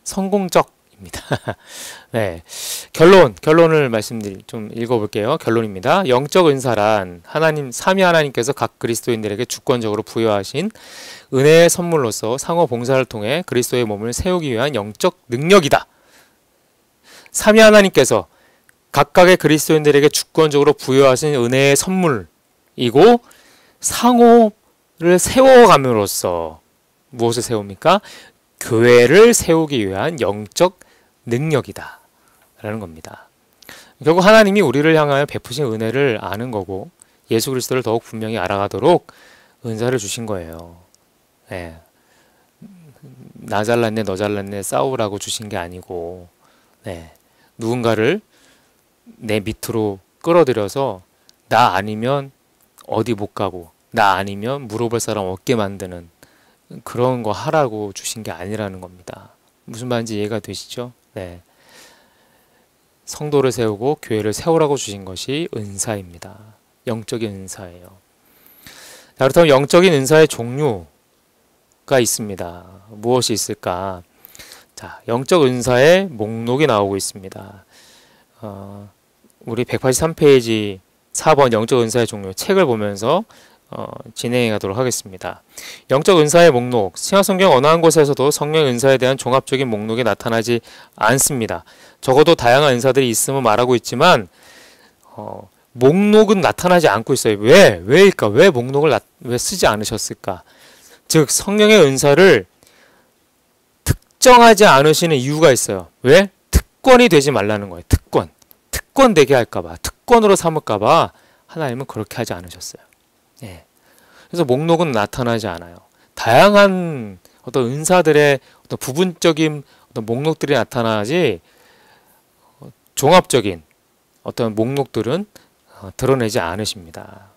S1: 성공적 네. 결론을 좀 읽어볼게요. 결론입니다. 영적 은사란 삼위 하나님께서 각 그리스도인들에게 주권적으로 부여하신 은혜의 선물로서 상호 봉사를 통해 그리스도의 몸을 세우기 위한 영적 능력이다. 삼위 하나님께서 각각의 그리스도인들에게 주권적으로 부여하신 은혜의 선물이고 상호를 세워감으로써 무엇을 세웁니까? 교회를 세우기 위한 영적 능력이다 라는 겁니다. 결국 하나님이 우리를 향하여 베푸신 은혜를 아는 거고 예수 그리스도를 더욱 분명히 알아가도록 은사를 주신 거예요. 네. 나 잘났네 너 잘났네 싸우라고 주신 게 아니고, 네. 누군가를 내 밑으로 끌어들여서 나 아니면 어디 못 가고 나 아니면 물어볼 사람 없게 만드는 그런 거 하라고 주신 게 아니라는 겁니다. 무슨 말인지 이해가 되시죠? 네. 성도를 세우고 교회를 세우라고 주신 것이 은사입니다. 영적인 은사예요. 자, 그렇다면 영적인 은사의 종류가 있습니다. 무엇이 있을까? 자, 영적 은사의 목록이 나오고 있습니다. 우리 183페이지 4번 영적 은사의 종류 책을 보면서 진행해 가도록 하겠습니다. 영적 은사의 목록. 신약성경 어느 한 곳에서도 성령 은사에 대한 종합적인 목록이 나타나지 않습니다. 적어도 다양한 은사들이 있음을 말하고 있지만 목록은 나타나지 않고 있어요. 왜일까? 왜 목록을 왜 쓰지 않으셨을까? 즉 성령의 은사를 특정하지 않으시는 이유가 있어요. 왜? 특권이 되지 말라는 거예요. 특권 되게 할까봐, 특권으로 삼을까봐 하나님은 그렇게 하지 않으셨어요. 예. 그래서 목록은 나타나지 않아요. 다양한 어떤 은사들의 어떤 부분적인 어떤 목록들이 나타나지 종합적인 어떤 목록들은 드러내지 않으십니다.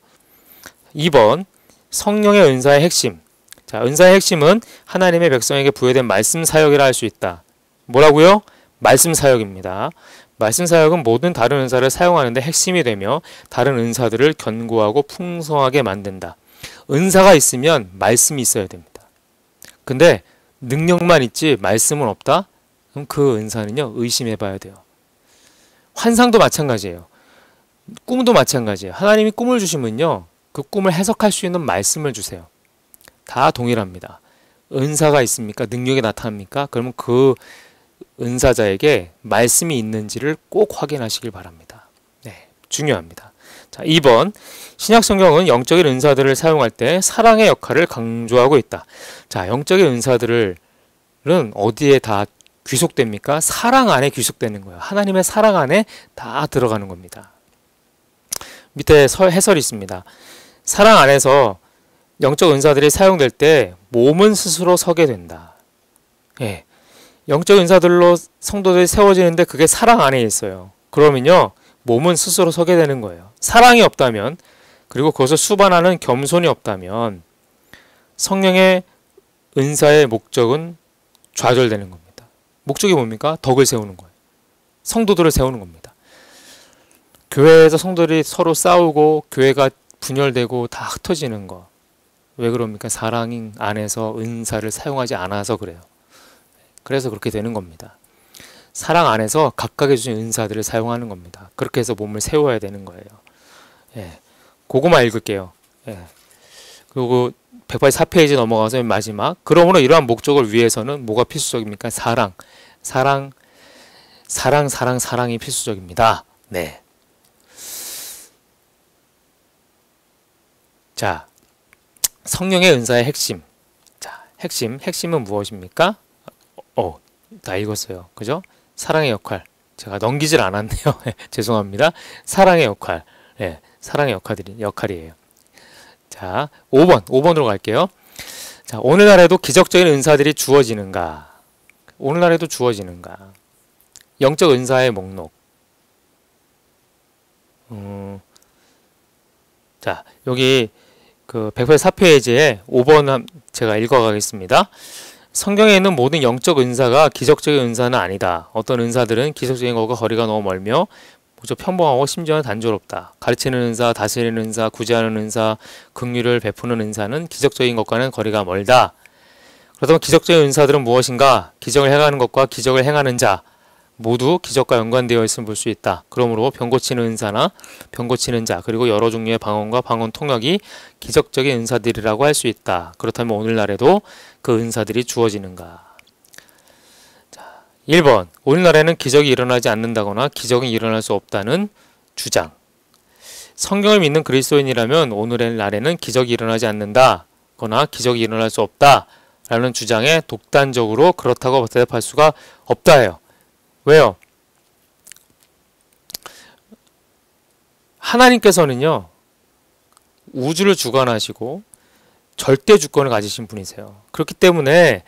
S1: 2번 성령의 은사의 핵심. 자, 은사의 핵심은 하나님의 백성에게 부여된 말씀 사역이라 할 수 있다. 뭐라고요? 말씀 사역입니다. 말씀 사역은 모든 다른 은사를 사용하는데 핵심이 되며 다른 은사들을 견고하고 풍성하게 만든다. 은사가 있으면 말씀이 있어야 됩니다. 근데 능력만 있지 말씀은 없다? 그럼 그 은사는요, 의심해 봐야 돼요. 환상도 마찬가지예요. 꿈도 마찬가지예요. 하나님이 꿈을 주시면요, 그 꿈을 해석할 수 있는 말씀을 주세요. 다 동일합니다. 은사가 있습니까? 능력이 나타납니까? 그러면 그 은사자에게 말씀이 있는지를 꼭 확인하시길 바랍니다. 네, 중요합니다. 자, 2번. 신약성경은 영적인 은사들을 사용할 때 사랑의 역할을 강조하고 있다. 자, 영적인 은사들은 어디에 다 귀속됩니까? 사랑 안에 귀속되는 거예요. 하나님의 사랑 안에 다 들어가는 겁니다. 밑에 해설이 있습니다. 사랑 안에서 영적 은사들이 사용될 때 몸은 스스로 서게 된다. 예, 영적 은사들로 성도들이 세워지는데 그게 사랑 안에 있어요. 그러면요, 몸은 스스로 서게 되는 거예요. 사랑이 없다면, 그리고 그것을 수반하는 겸손이 없다면 성령의 은사의 목적은 좌절되는 겁니다. 목적이 뭡니까? 덕을 세우는 거예요. 성도들을 세우는 겁니다. 교회에서 성도들이 서로 싸우고 교회가 분열되고 다 흩어지는 거, 왜 그럽니까? 사랑 안에서 은사를 사용하지 않아서 그래요. 그래서 그렇게 되는 겁니다. 사랑 안에서 각각의 주신 은사들을 사용하는 겁니다. 그렇게 해서 몸을 세워야 되는 거예요. 예, 그거만 읽을게요. 예. 그리고 184페이지 넘어가서 마지막. 그러므로 이러한 목적을 위해서는 뭐가 필수적입니까? 사랑이 필수적입니다. 네. 자, 성령의 은사의 핵심. 자, 핵심은 무엇입니까? 다 읽었어요. 그죠? 사랑의 역할. 제가 넘기질 않았네요. 죄송합니다. 사랑의 역할. 네, 사랑의 역할이에요. 자, 5번으로 갈게요. 자, 오늘날에도 기적적인 은사들이 주어지는가? 오늘날에도 주어지는가? 영적 은사의 목록. 자, 여기 그 184페이지에 5번 제가 읽어가겠습니다. 성경에 있는 모든 영적 은사가 기적적인 은사는 아니다. 어떤 은사들은 기적적인 것과 거리가 너무 멀며 무척 평범하고 심지어는 단조롭다. 가르치는 은사, 다스리는 은사, 구제하는 은사, 긍휼을 베푸는 은사는 기적적인 것과는 거리가 멀다. 그렇다면 기적적인 은사들은 무엇인가? 기적을 행하는 것과 기적을 행하는 자 모두 기적과 연관되어 있음을 볼 수 있다. 그러므로 병 고치는 은사나 병 고치는 자, 그리고 여러 종류의 방언과 방언 통역이 기적적인 은사들이라고 할 수 있다. 그렇다면 오늘날에도 그 은사들이 주어지는가? 자, 1번. 오늘날에는 기적이 일어나지 않는다거나 기적이 일어날 수 없다는 주장. 성경을 믿는 그리스도인이라면 오늘날에는 기적이 일어나지 않는다거나 기적이 일어날 수 없다라는 주장에 독단적으로 그렇다고 대답할 수가 없다예요. 왜요? 하나님께서는요, 우주를 주관하시고 절대 주권을 가지신 분이세요. 그렇기 때문에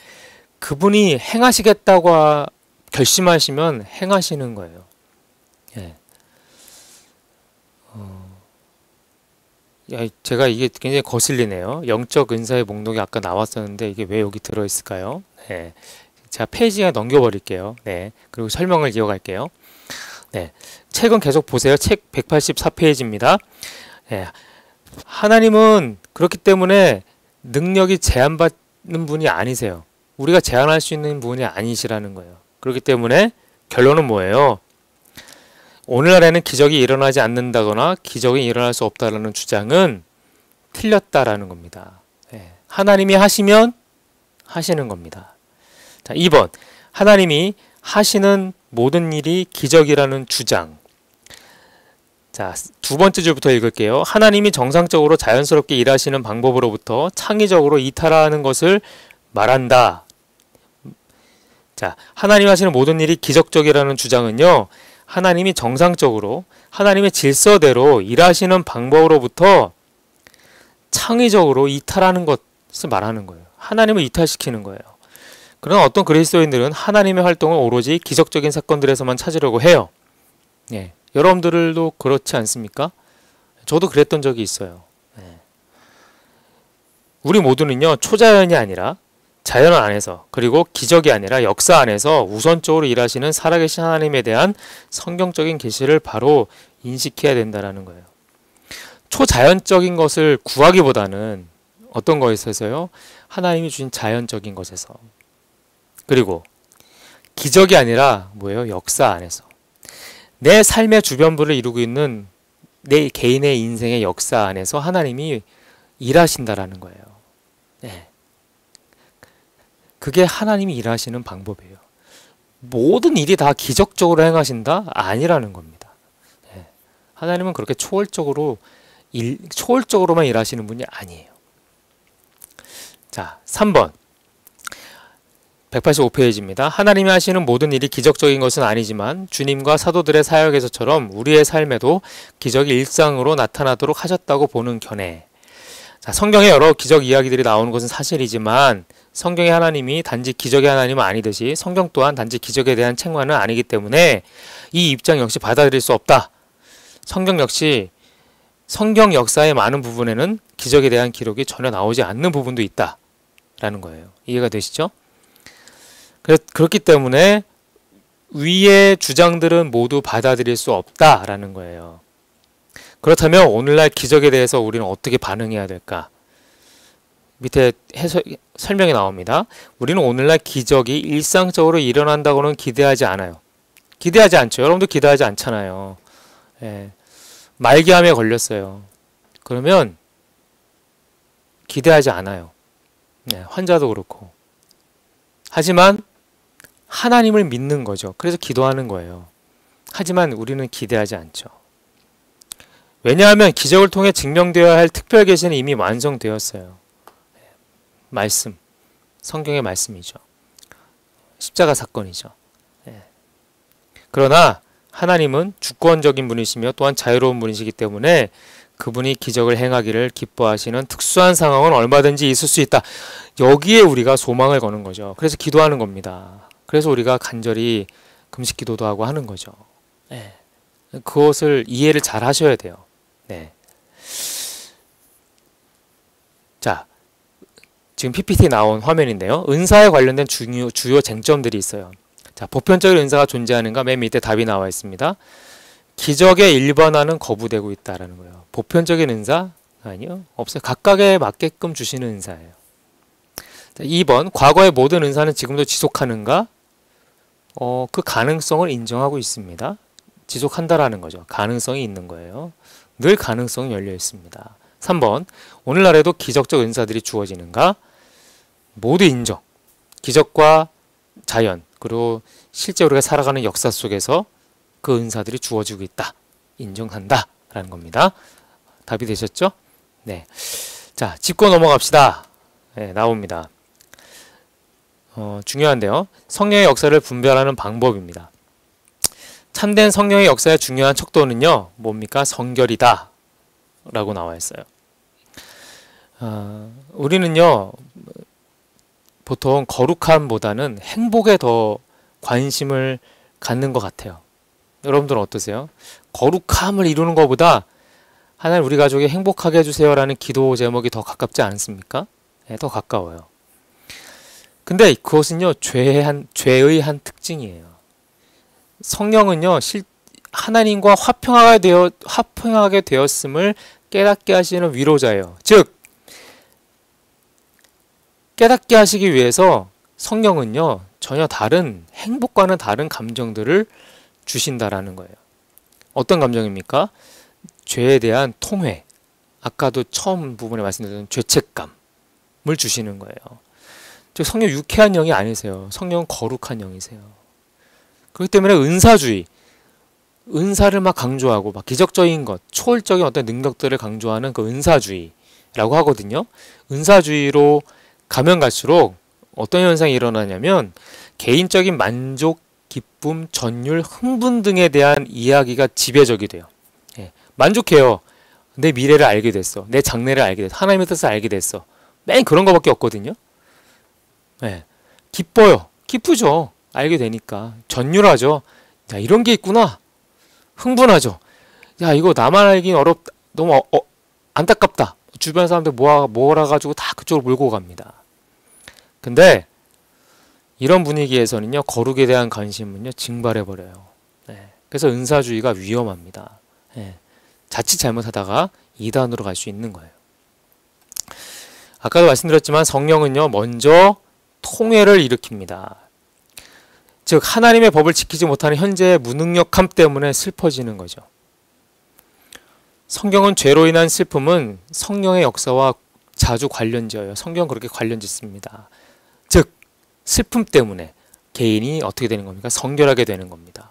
S1: 그분이 행하시겠다고 결심하시면 행하시는 거예요. 예. 제가 이게 굉장히 거슬리네요. 영적 은사의 목록이 아까 나왔었는데 이게 왜 여기 들어있을까요? 네. 자, 페이지가 넘겨버릴게요. 네. 그리고 설명을 이어갈게요. 네. 책은 계속 보세요. 책 184페이지입니다. 네. 하나님은 그렇기 때문에 능력이 제한받는 분이 아니세요. 우리가 제한할 수 있는 분이 아니시라는 거예요. 그렇기 때문에 결론은 뭐예요? 오늘날에는 기적이 일어나지 않는다거나 기적이 일어날 수 없다라는 주장은 틀렸다라는 겁니다. 네. 하나님이 하시면 하시는 겁니다. 자, 2번. 하나님이 하시는 모든 일이 기적이라는 주장. 자, 두 번째 줄부터 읽을게요. 하나님이 정상적으로 자연스럽게 일하시는 방법으로부터 창의적으로 이탈하는 것을 말한다. 자, 하나님이 하시는 모든 일이 기적적이라는 주장은요, 하나님이 정상적으로 하나님의 질서대로 일하시는 방법으로부터 창의적으로 이탈하는 것을 말하는 거예요. 하나님을 이탈시키는 거예요. 그러나 어떤 그리스도인들은 하나님의 활동을 오로지 기적적인 사건들에서만 찾으려고 해요. 예, 여러분들도 그렇지 않습니까? 저도 그랬던 적이 있어요. 예. 우리 모두는요, 초자연이 아니라 자연 안에서 그리고 기적이 아니라 역사 안에서 우선적으로 일하시는 살아계신 하나님에 대한 성경적인 계시를 바로 인식해야 된다라는 거예요. 초자연적인 것을 구하기보다는 어떤 것에서요? 하나님이 주신 자연적인 것에서. 그리고 기적이 아니라 뭐예요? 역사 안에서. 내 삶의 주변부를 이루고 있는 내 개인의 인생의 역사 안에서 하나님이 일하신다라는 거예요. 네. 그게 하나님이 일하시는 방법이에요. 모든 일이 다 기적적으로 행하신다? 아니라는 겁니다. 네. 하나님은 그렇게 초월적으로만 일하시는 분이 아니에요. 자, 3번. 185페이지입니다. 하나님이 하시는 모든 일이 기적적인 것은 아니지만 주님과 사도들의 사역에서처럼 우리의 삶에도 기적이 일상으로 나타나도록 하셨다고 보는 견해. 자, 성경에 여러 기적 이야기들이 나오는 것은 사실이지만 성경의 하나님이 단지 기적의 하나님은 아니듯이 성경 또한 단지 기적에 대한 책만은 아니기 때문에 이 입장 역시 받아들일 수 없다. 성경 역시 성경 역사의 많은 부분에는 기적에 대한 기록이 전혀 나오지 않는 부분도 있다라는 거예요. 이해가 되시죠? 그렇기 때문에 위의 주장들은 모두 받아들일 수 없다라는 거예요. 그렇다면 오늘날 기적에 대해서 우리는 어떻게 반응해야 될까? 밑에 설명이 나옵니다. 우리는 오늘날 기적이 일상적으로 일어난다고는 기대하지 않아요. 기대하지 않죠. 여러분도 기대하지 않잖아요. 예. 말기암에 걸렸어요. 그러면 기대하지 않아요. 네, 환자도 그렇고. 하지만 하나님을 믿는 거죠. 그래서 기도하는 거예요. 하지만 우리는 기대하지 않죠. 왜냐하면 기적을 통해 증명되어야 할 특별 계시는 이미 완성되었어요. 말씀, 성경의 말씀이죠. 십자가 사건이죠. 그러나 하나님은 주권적인 분이시며 또한 자유로운 분이시기 때문에 그분이 기적을 행하기를 기뻐하시는 특수한 상황은 얼마든지 있을 수 있다. 여기에 우리가 소망을 거는 거죠. 그래서 기도하는 겁니다. 그래서 우리가 간절히 금식 기도도 하고 하는 거죠. 네. 그것을 이해를 잘 하셔야 돼요. 네. 자, 지금 PPT 나온 화면인데요. 은사에 관련된 주요 쟁점들이 있어요. 자, 보편적인 은사가 존재하는가? 맨 밑에 답이 나와 있습니다. 기적의 일반화는 거부되고 있다라는 거예요. 보편적인 은사? 아니요. 없어요. 각각에 맞게끔 주시는 은사예요. 자, 2번. 과거의 모든 은사는 지금도 지속하는가? 그 가능성을 인정하고 있습니다. 지속한다라는 거죠. 가능성이 있는 거예요. 늘 가능성이 열려 있습니다. 3번. 오늘날에도 기적적 은사들이 주어지는가? 모두 인정. 기적과 자연, 그리고 실제 우리가 살아가는 역사 속에서 그 은사들이 주어지고 있다. 인정한다. 라는 겁니다. 답이 되셨죠? 네. 자, 짚고 넘어갑시다. 네, 나옵니다. 중요한데요. 성령의 역사를 분별하는 방법입니다. 참된 성령의 역사의 중요한 척도는요. 뭡니까? 성결이다. 라고 나와 있어요. 우리는요. 보통 거룩함보다는 행복에 더 관심을 갖는 것 같아요. 여러분들은 어떠세요? 거룩함을 이루는 것보다 하나님 우리 가족이 행복하게 해주세요 라는 기도 제목이 더 가깝지 않습니까? 네, 더 가까워요. 근데 그것은요 죄의 한 특징이에요. 성령은요 하나님과 화평하게 되었음을 깨닫게 하시는 위로자예요. 즉 깨닫게 하시기 위해서 성령은요 전혀 다른 행복과는 다른 감정들을 주신다라는 거예요. 어떤 감정입니까? 죄에 대한 통회, 아까도 처음 부분에 말씀드렸던 죄책감을 주시는 거예요. 즉 성령 유쾌한 영이 아니세요. 성령은 거룩한 영이세요. 그렇기 때문에 은사주의, 은사를 막 강조하고 막 기적적인 것, 초월적인 어떤 능력들을 강조하는 그 은사주의라고 하거든요. 은사주의로 가면 갈수록 어떤 현상이 일어나냐면 개인적인 만족, 기쁨, 전율, 흥분 등에 대한 이야기가 지배적이 돼요. 예, 만족해요. 내 미래를 알게 됐어. 내 장래를 알게 됐어. 하나님의 뜻을 알게 됐어. 맨 그런 거밖에 없거든요. 예, 기뻐요. 기쁘죠. 알게 되니까. 전율하죠. 야, 이런 게 있구나. 흥분하죠. 야, 이거 나만 알긴 어렵다. 너무 안타깝다. 주변 사람들 모아가지고 다 그쪽으로 몰고 갑니다. 근데 이런 분위기에서는요, 거룩에 대한 관심은요, 증발해버려요. 네. 그래서 은사주의가 위험합니다. 네. 자칫 잘못하다가 이단으로 갈 수 있는 거예요. 아까도 말씀드렸지만 성령은요, 먼저 통회를 일으킵니다. 즉 하나님의 법을 지키지 못하는 현재의 무능력함 때문에 슬퍼지는 거죠. 성경은 죄로 인한 슬픔은 성령의 역사와 자주 관련지어요. 성경은 그렇게 관련짓습니다. 즉 슬픔 때문에 개인이 어떻게 되는 겁니까? 성결하게 되는 겁니다.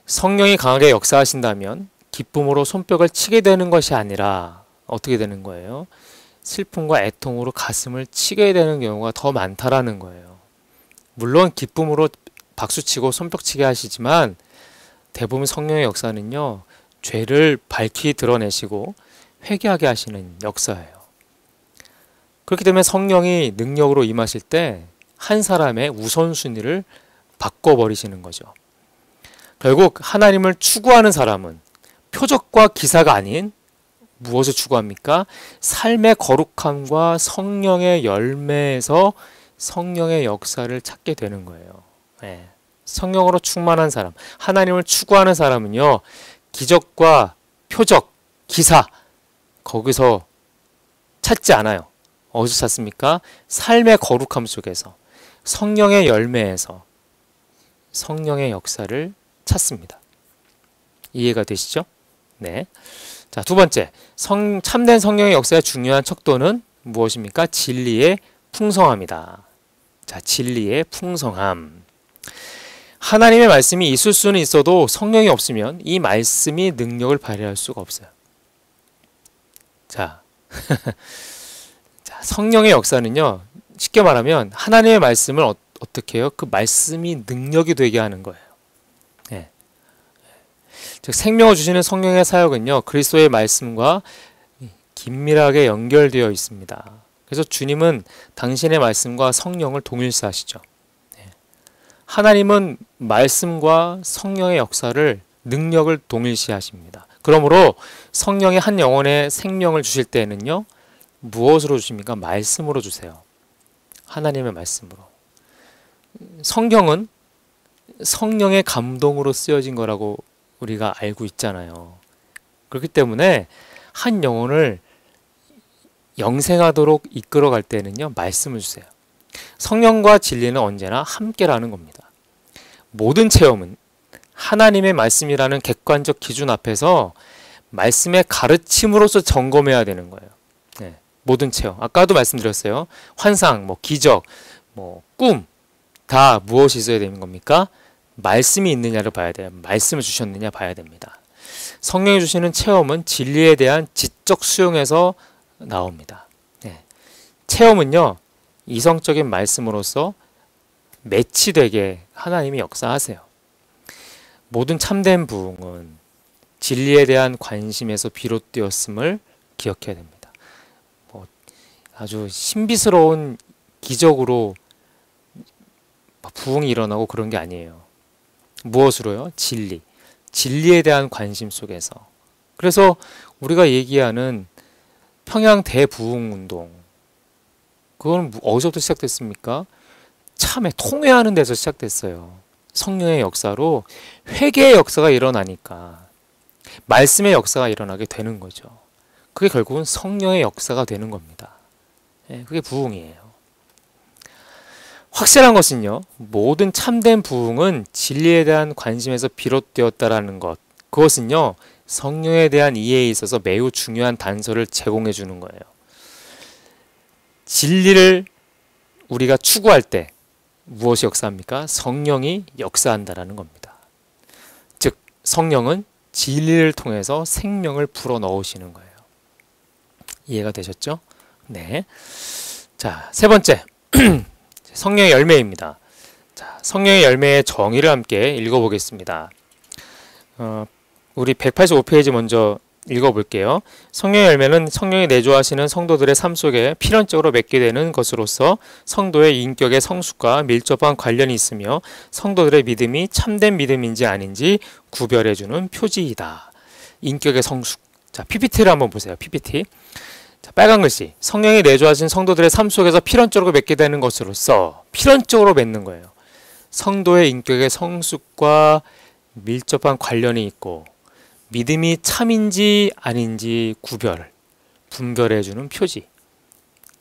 S1: 성령이 강하게 역사하신다면 기쁨으로 손뼉을 치게 되는 것이 아니라 어떻게 되는 거예요? 슬픔과 애통으로 가슴을 치게 되는 경우가 더 많다라는 거예요. 물론 기쁨으로 박수치고 손뼉치게 하시지만 대부분 성령의 역사는요, 죄를 밝히 드러내시고 회개하게 하시는 역사예요. 그렇기 때문에 성령이 능력으로 임하실 때 한 사람의 우선순위를 바꿔버리시는 거죠. 결국 하나님을 추구하는 사람은 표적과 기사가 아닌 무엇을 추구합니까? 삶의 거룩함과 성령의 열매에서 성령의 역사를 찾게 되는 거예요. 네. 성령으로 충만한 사람, 하나님을 추구하는 사람은요, 기적과 표적, 기사 거기서 찾지 않아요. 어디서 찾습니까? 삶의 거룩함 속에서, 성령의 열매에서 성령의 역사를 찾습니다. 이해가 되시죠? 네. 자, 두 번째, 참된 성령의 역사의 중요한 척도는 무엇입니까? 진리의 풍성함이다. 자, 진리의 풍성함. 하나님의 말씀이 있을 수는 있어도 성령이 없으면 이 말씀이 능력을 발휘할 수가 없어요. 자, 자, 성령의 역사는요, 쉽게 말하면 하나님의 말씀을 어떻게 해요? 그 말씀이 능력이 되게 하는 거예요. 네. 즉 생명을 주시는 성령의 사역은요, 그리스도의 말씀과 긴밀하게 연결되어 있습니다. 그래서 주님은 당신의 말씀과 성령을 동일시하시죠. 네. 하나님은 말씀과 성령의 역사를, 능력을 동일시하십니다. 그러므로 성령이 한 영혼에 생명을 주실 때는요, 무엇으로 주십니까? 말씀으로 주세요. 하나님의 말씀으로. 성경은 성령의 감동으로 쓰여진 거라고 우리가 알고 있잖아요. 그렇기 때문에 한 영혼을 영생하도록 이끌어갈 때는요, 말씀을 주세요. 성령과 진리는 언제나 함께라는 겁니다. 모든 체험은 하나님의 말씀이라는 객관적 기준 앞에서 말씀의 가르침으로서 점검해야 되는 거예요. 네. 모든 체험. 아까도 말씀드렸어요. 환상, 기적, 꿈, 다 무엇이 있어야 되는 겁니까? 말씀이 있느냐를 봐야 돼요. 말씀을 주셨느냐 봐야 됩니다. 성령이 주시는 체험은 진리에 대한 지적 수용에서 나옵니다. 네. 체험은요, 이성적인 말씀으로서 매치되게 하나님이 역사하세요. 모든 참된 부흥은 진리에 대한 관심에서 비롯되었음을 기억해야 됩니다. 아주 신비스러운 기적으로 부흥이 일어나고 그런 게 아니에요. 무엇으로요? 진리. 진리에 대한 관심 속에서. 그래서 우리가 얘기하는 평양 대부흥운동, 그건 어디서부터 시작됐습니까? 참에 통회하는 데서 시작됐어요. 성령의 역사로 회개의 역사가 일어나니까 말씀의 역사가 일어나게 되는 거죠. 그게 결국은 성령의 역사가 되는 겁니다. 그게 부흥이에요. 확실한 것은요, 모든 참된 부흥은 진리에 대한 관심에서 비롯되었다라는 것, 그것은요, 성령에 대한 이해에 있어서 매우 중요한 단서를 제공해 주는 거예요. 진리를 우리가 추구할 때 무엇이 역사합니까? 성령이 역사한다라는 겁니다. 즉 성령은 진리를 통해서 생명을 불어넣으시는 거예요. 이해가 되셨죠? 네. 자, 세 번째. 성령의 열매입니다. 자, 성령의 열매의 정의를 함께 읽어보겠습니다. 우리 185페이지 먼저 읽어볼게요. 성령의 열매는 성령이 내주하시는 성도들의 삶 속에 필연적으로 맺게 되는 것으로서 성도의 인격의 성숙과 밀접한 관련이 있으며 성도들의 믿음이 참된 믿음인지 아닌지 구별해주는 표지이다. 인격의 성숙. 자, PPT를 한번 보세요. PPT. 자, 빨간 글씨. 성령이 내주하신 성도들의 삶 속에서 필연적으로 맺게 되는 것으로서 필연적으로 맺는 거예요. 성도의 인격의 성숙과 밀접한 관련이 있고 믿음이 참인지 아닌지 분별해주는 표지.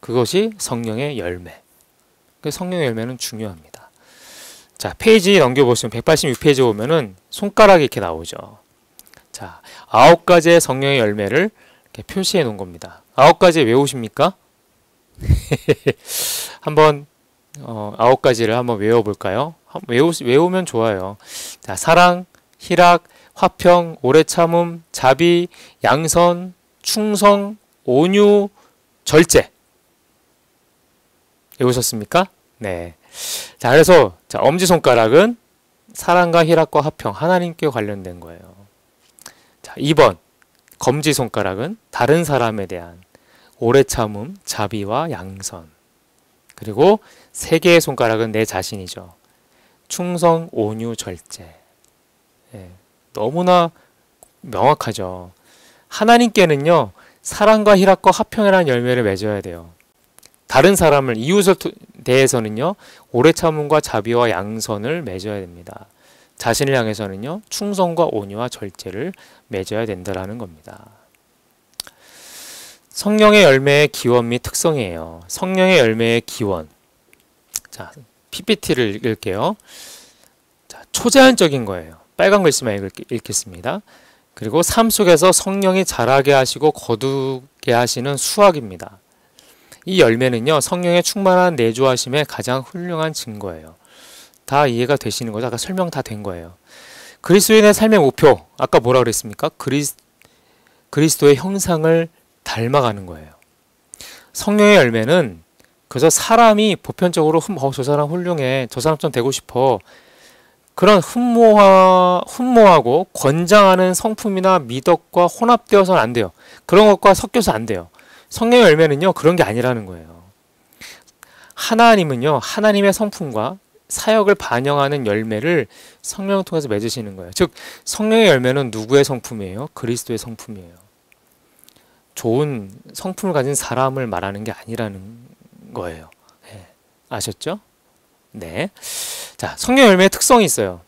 S1: 그것이 성령의 열매. 성령의 열매는 중요합니다. 자, 페이지 넘겨보시면 186페이지 보면은 손가락이 이렇게 나오죠. 자, 9가지의 성령의 열매를 이렇게 표시해 놓은 겁니다. 9가지 외우십니까? 한번 9가지를 한번 외워볼까요? 외우면 좋아요. 자, 사랑, 희락, 화평, 오래 참음, 자비, 양선, 충성, 온유, 절제. 외우셨습니까? 네. 자, 그래서 엄지손가락은 사랑과 희락과 화평, 하나님께 관련된 거예요. 자, 2번 검지손가락은 다른 사람에 대한 오래 참음, 자비와 양선. 그리고 3개의 손가락은 내 자신이죠. 충성, 온유, 절제. 네, 너무나 명확하죠. 하나님께는요, 사랑과 희락과 화평이라는 열매를 맺어야 돼요. 다른 사람을, 이웃을 대해서는요, 오래 참음과 자비와 양선을 맺어야 됩니다. 자신을 향해서는요, 충성과 온유와 절제를 맺어야 된다는 겁니다. 성령의 열매의 기원 및 특성이에요. 성령의 열매의 기원. 자, PPT를 읽을게요. 자, 초자연적인 거예요. 빨간 글씨만 읽겠습니다. 그리고 삶 속에서 성령이 자라게 하시고 거두게 하시는 수확입니다. 이 열매는요, 성령의 충만한 내주하심의 가장 훌륭한 증거예요. 다 이해가 되시는 거죠? 아까 설명 다 된 거예요. 그리스도인의 삶의 목표, 아까 뭐라 그랬습니까? 그리스도의 형상을 닮아가는 거예요. 성령의 열매는 그저 사람이 보편적으로 저 사람 훌륭해, 저 사람처럼 되고 싶어, 그런 흠모하고 권장하는 성품이나 미덕과 혼합되어서는 안 돼요. 그런 것과 섞여서 안 돼요. 성령의 열매는요, 그런 게 아니라는 거예요. 하나님은요, 하나님의 성품과 사역을 반영하는 열매를 성령을 통해서 맺으시는 거예요. 즉, 성령의 열매는 누구의 성품이에요? 그리스도의 성품이에요. 좋은 성품을 가진 사람을 말하는 게 아니라는 거예요. 네. 아셨죠? 네. 자, 성령 열매의 특성이 있어요.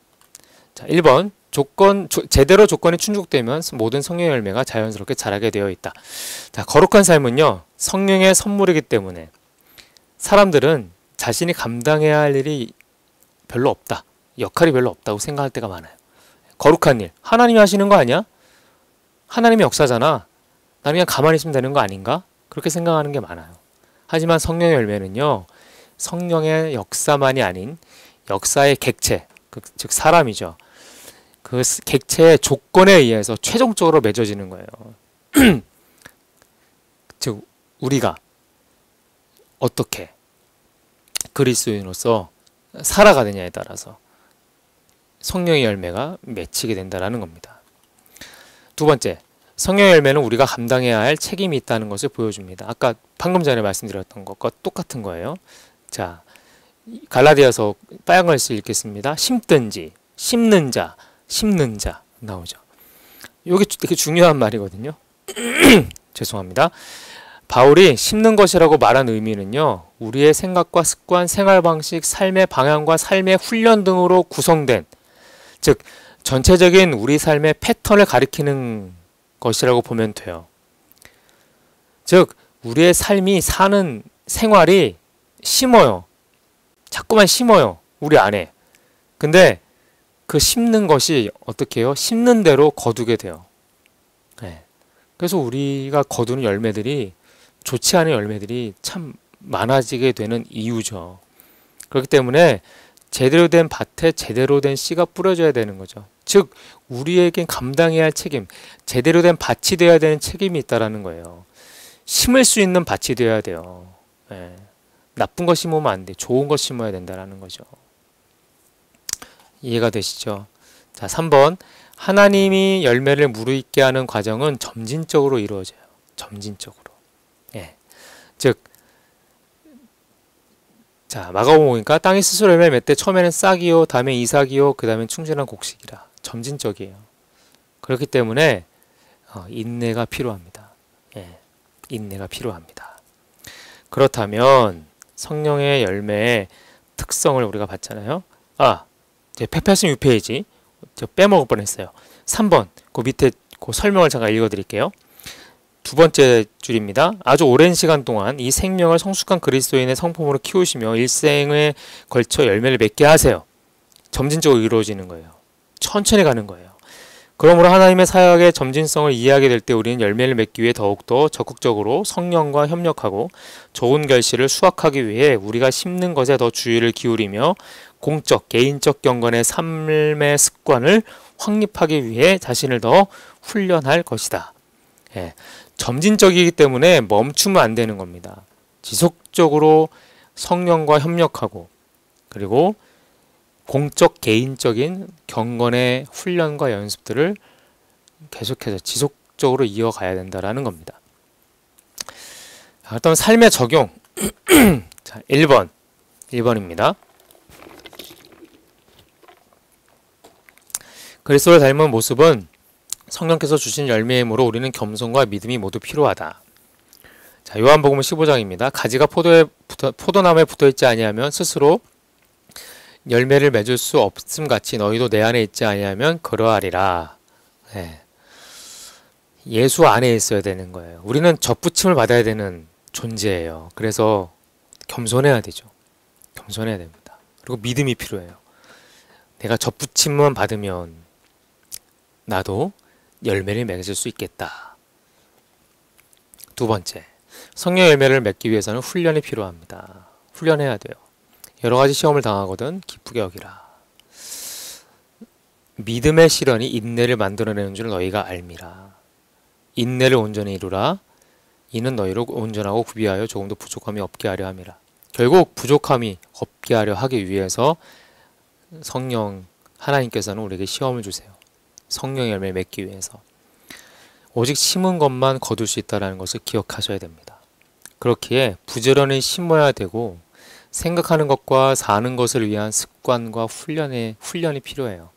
S1: 자, 1번. 제대로 조건이 충족되면 모든 성령 열매가 자연스럽게 자라게 되어 있다. 자, 거룩한 삶은요, 성령의 선물이기 때문에 사람들은 자신이 감당해야 할 일이 별로 없다. 역할이 별로 없다고 생각할 때가 많아요. 거룩한 일. 하나님이 하시는 거 아니야? 하나님의 역사잖아. 나는 그냥 가만히 있으면 되는 거 아닌가? 그렇게 생각하는 게 많아요. 하지만 성령의 열매는요, 성령의 역사만이 아닌 역사의 객체, 즉 사람이죠. 그 객체의 조건에 의해서 최종적으로 맺어지는 거예요. 즉 우리가 어떻게 그리스도인으로서 살아가느냐에 따라서 성령의 열매가 맺히게 된다는 겁니다. 두 번째, 성령의 열매는 우리가 감당해야 할 책임이 있다는 것을 보여줍니다. 아까 방금 전에 말씀드렸던 것과 똑같은 거예요. 자, 갈라디아서 빨간 글씨 읽겠습니다. 심든지, 심는 자 나오죠. 이게 되게 중요한 말이거든요. 죄송합니다. 바울이 심는 것이라고 말한 의미는요, 우리의 생각과 습관, 생활 방식, 삶의 방향과 삶의 훈련 등으로 구성된, 즉 전체적인 우리 삶의 패턴을 가리키는 것이라고 보면 돼요. 즉 우리의 삶이 사는 생활이 심어요. 자꾸만 심어요. 우리 안에. 근데 그 심는 것이 어떻게 해요? 심는 대로 거두게 돼요. 네. 그래서 우리가 거두는 열매들이, 좋지 않은 열매들이 참 많아지게 되는 이유죠. 그렇기 때문에 제대로 된 밭에 제대로 된 씨가 뿌려져야 되는 거죠. 즉 우리에겐 감당해야 할 책임, 제대로 된 밭이 되어야 되는 책임이 있다는 거예요. 심을 수 있는 밭이 되어야 돼요. 네. 나쁜 거 심으면 안 돼. 좋은 거 심어야 된다는 거죠. 이해가 되시죠? 자, 3번. 하나님이 열매를 무르익게 하는 과정은 점진적으로 이루어져요. 점진적으로. 예. 즉, 자, 마가복음 보니까 땅이 스스로 열매를 맺되 처음에는 싹이요, 다음에 이삭이요, 그 다음에 충실한 곡식이라. 점진적이에요. 그렇기 때문에 인내가 필요합니다. 예. 인내가 필요합니다. 그렇다면 성령의 열매의 특성을 우리가 봤잖아요. 이제 186페이지 저 빼먹을 뻔했어요. 3번 그 밑에 그 설명을 잠깐 읽어드릴게요. 두 번째 줄입니다. 아주 오랜 시간 동안 이 생명을 성숙한 그리스도인의 성품으로 키우시며 일생에 걸쳐 열매를 맺게 하세요. 점진적으로 이루어지는 거예요. 천천히 가는 거예요. 그러므로 하나님의 사역의 점진성을 이해하게 될 때 우리는 열매를 맺기 위해 더욱더 적극적으로 성령과 협력하고 좋은 결실을 수확하기 위해 우리가 심는 것에 더 주의를 기울이며 공적, 개인적 경건의 삶의 습관을 확립하기 위해 자신을 더 훈련할 것이다. 점진적이기 때문에 멈추면 안 되는 겁니다. 지속적으로 성령과 협력하고 그리고 공적, 개인적인 경건의 훈련과 연습들을 계속해서 지속적으로 이어가야 된다는 겁니다. 어떤 삶의 적용 자, 1번입니다. 그리스도를 닮은 모습은 성령께서 주신 열매이므로 우리는 겸손과 믿음이 모두 필요하다. 자, 요한복음 15장입니다. 가지가 포도나무에 붙어있지 아니하면 스스로 열매를 맺을 수 없음 같이 너희도 내 안에 있지 아니하면 그러하리라. 예수 안에 있어야 되는 거예요. 우리는 접붙임을 받아야 되는 존재예요. 그래서 겸손해야 되죠. 겸손해야 됩니다. 그리고 믿음이 필요해요. 내가 접붙임만 받으면 나도 열매를 맺을 수 있겠다. 두 번째, 성령 열매를 맺기 위해서는 훈련이 필요합니다. 훈련해야 돼요. 여러 가지 시험을 당하거든 기쁘게 여기라. 믿음의 시련이 인내를 만들어내는 줄 너희가 알미라. 인내를 온전히 이루라. 이는 너희로 온전하고 구비하여 조금도 부족함이 없게 하려 함이라. 결국 부족함이 없게 하려 하기 위해서 성령 하나님께서는 우리에게 시험을 주세요. 성령 열매를 맺기 위해서. 오직 심은 것만 거둘 수 있다는 것을 기억하셔야 됩니다. 그렇기에 부지런히 심어야 되고 생각하는 것과 사는 것을 위한 습관과 훈련이 필요해요.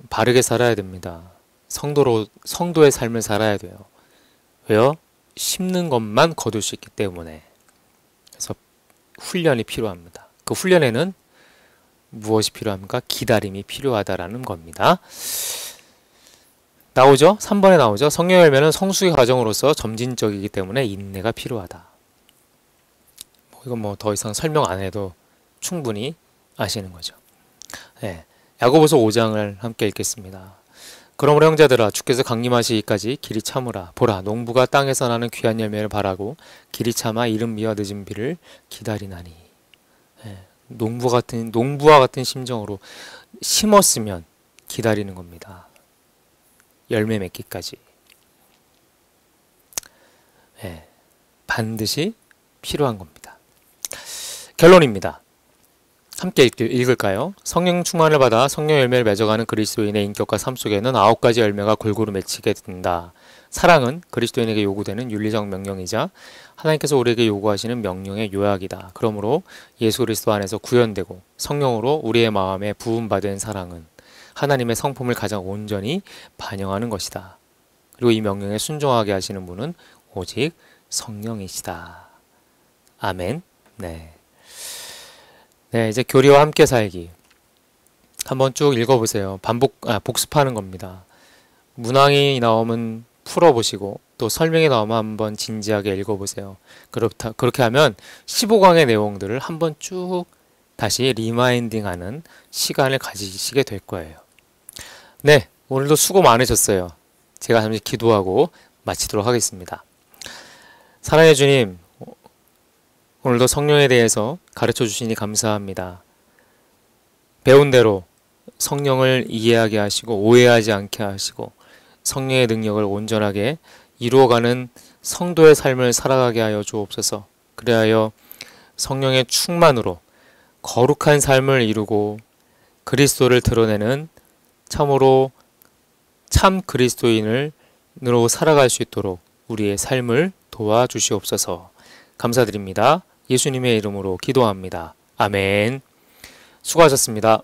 S1: 바르게 살아야 됩니다. 성도의 삶을 살아야 돼요. 왜요? 심는 것만 거둘 수 있기 때문에. 그래서 훈련이 필요합니다. 그 훈련에는 무엇이 필요합니까? 기다림이 필요하다라는 겁니다. 나오죠? 3번에 나오죠? 성령 열매는 성숙의 과정으로서 점진적이기 때문에 인내가 필요하다. 이건 더 이상 설명 안 해도 충분히 아시는 거죠. 야고보서 5장을 함께 읽겠습니다. 그러므로 형제들아 주께서 강림하시기까지 길이 참으라. 보라 농부가 땅에서 나는 귀한 열매를 바라고 길이 참아 이른 비와 늦은 비를 기다리나니. 농부와 같은 심정으로 심었으면 기다리는 겁니다. 열매 맺기까지. 반드시 필요한 겁니다. 결론입니다. 함께 읽을까요? 성령 충만을 받아 성령 열매를 맺어가는 그리스도인의 인격과 삶 속에는 9가지 열매가 골고루 맺히게 된다. 사랑은 그리스도인에게 요구되는 윤리적 명령이자 하나님께서 우리에게 요구하시는 명령의 요약이다. 그러므로 예수 그리스도 안에서 구현되고 성령으로 우리의 마음에 부음받은 사랑은 하나님의 성품을 가장 온전히 반영하는 것이다. 그리고 이 명령에 순종하게 하시는 분은 오직 성령이시다. 아멘. 이제 교리와 함께 살기. 한번 쭉 읽어보세요. 복습하는 겁니다. 문항이 나오면 풀어보시고 또 설명이 나오면 한번 진지하게 읽어보세요. 그렇게 하면 15강의 내용들을 한번 쭉 다시 리마인딩하는 시간을 가지시게 될 거예요. 오늘도 수고 많으셨어요. 제가 잠시 기도하고 마치도록 하겠습니다. 사랑해 주님, 오늘도 성령에 대해서 가르쳐 주시니 감사합니다. 배운 대로 성령을 이해하게 하시고 오해하지 않게 하시고 성령의 능력을 온전하게 이루어가는 성도의 삶을 살아가게 하여 주옵소서. 그리하여 성령의 충만으로 거룩한 삶을 이루고 그리스도를 드러내는 참으로 참 그리스도인으로 살아갈 수 있도록 우리의 삶을 도와주시옵소서. 감사드립니다. 예수님의 이름으로 기도합니다. 아멘. 수고하셨습니다.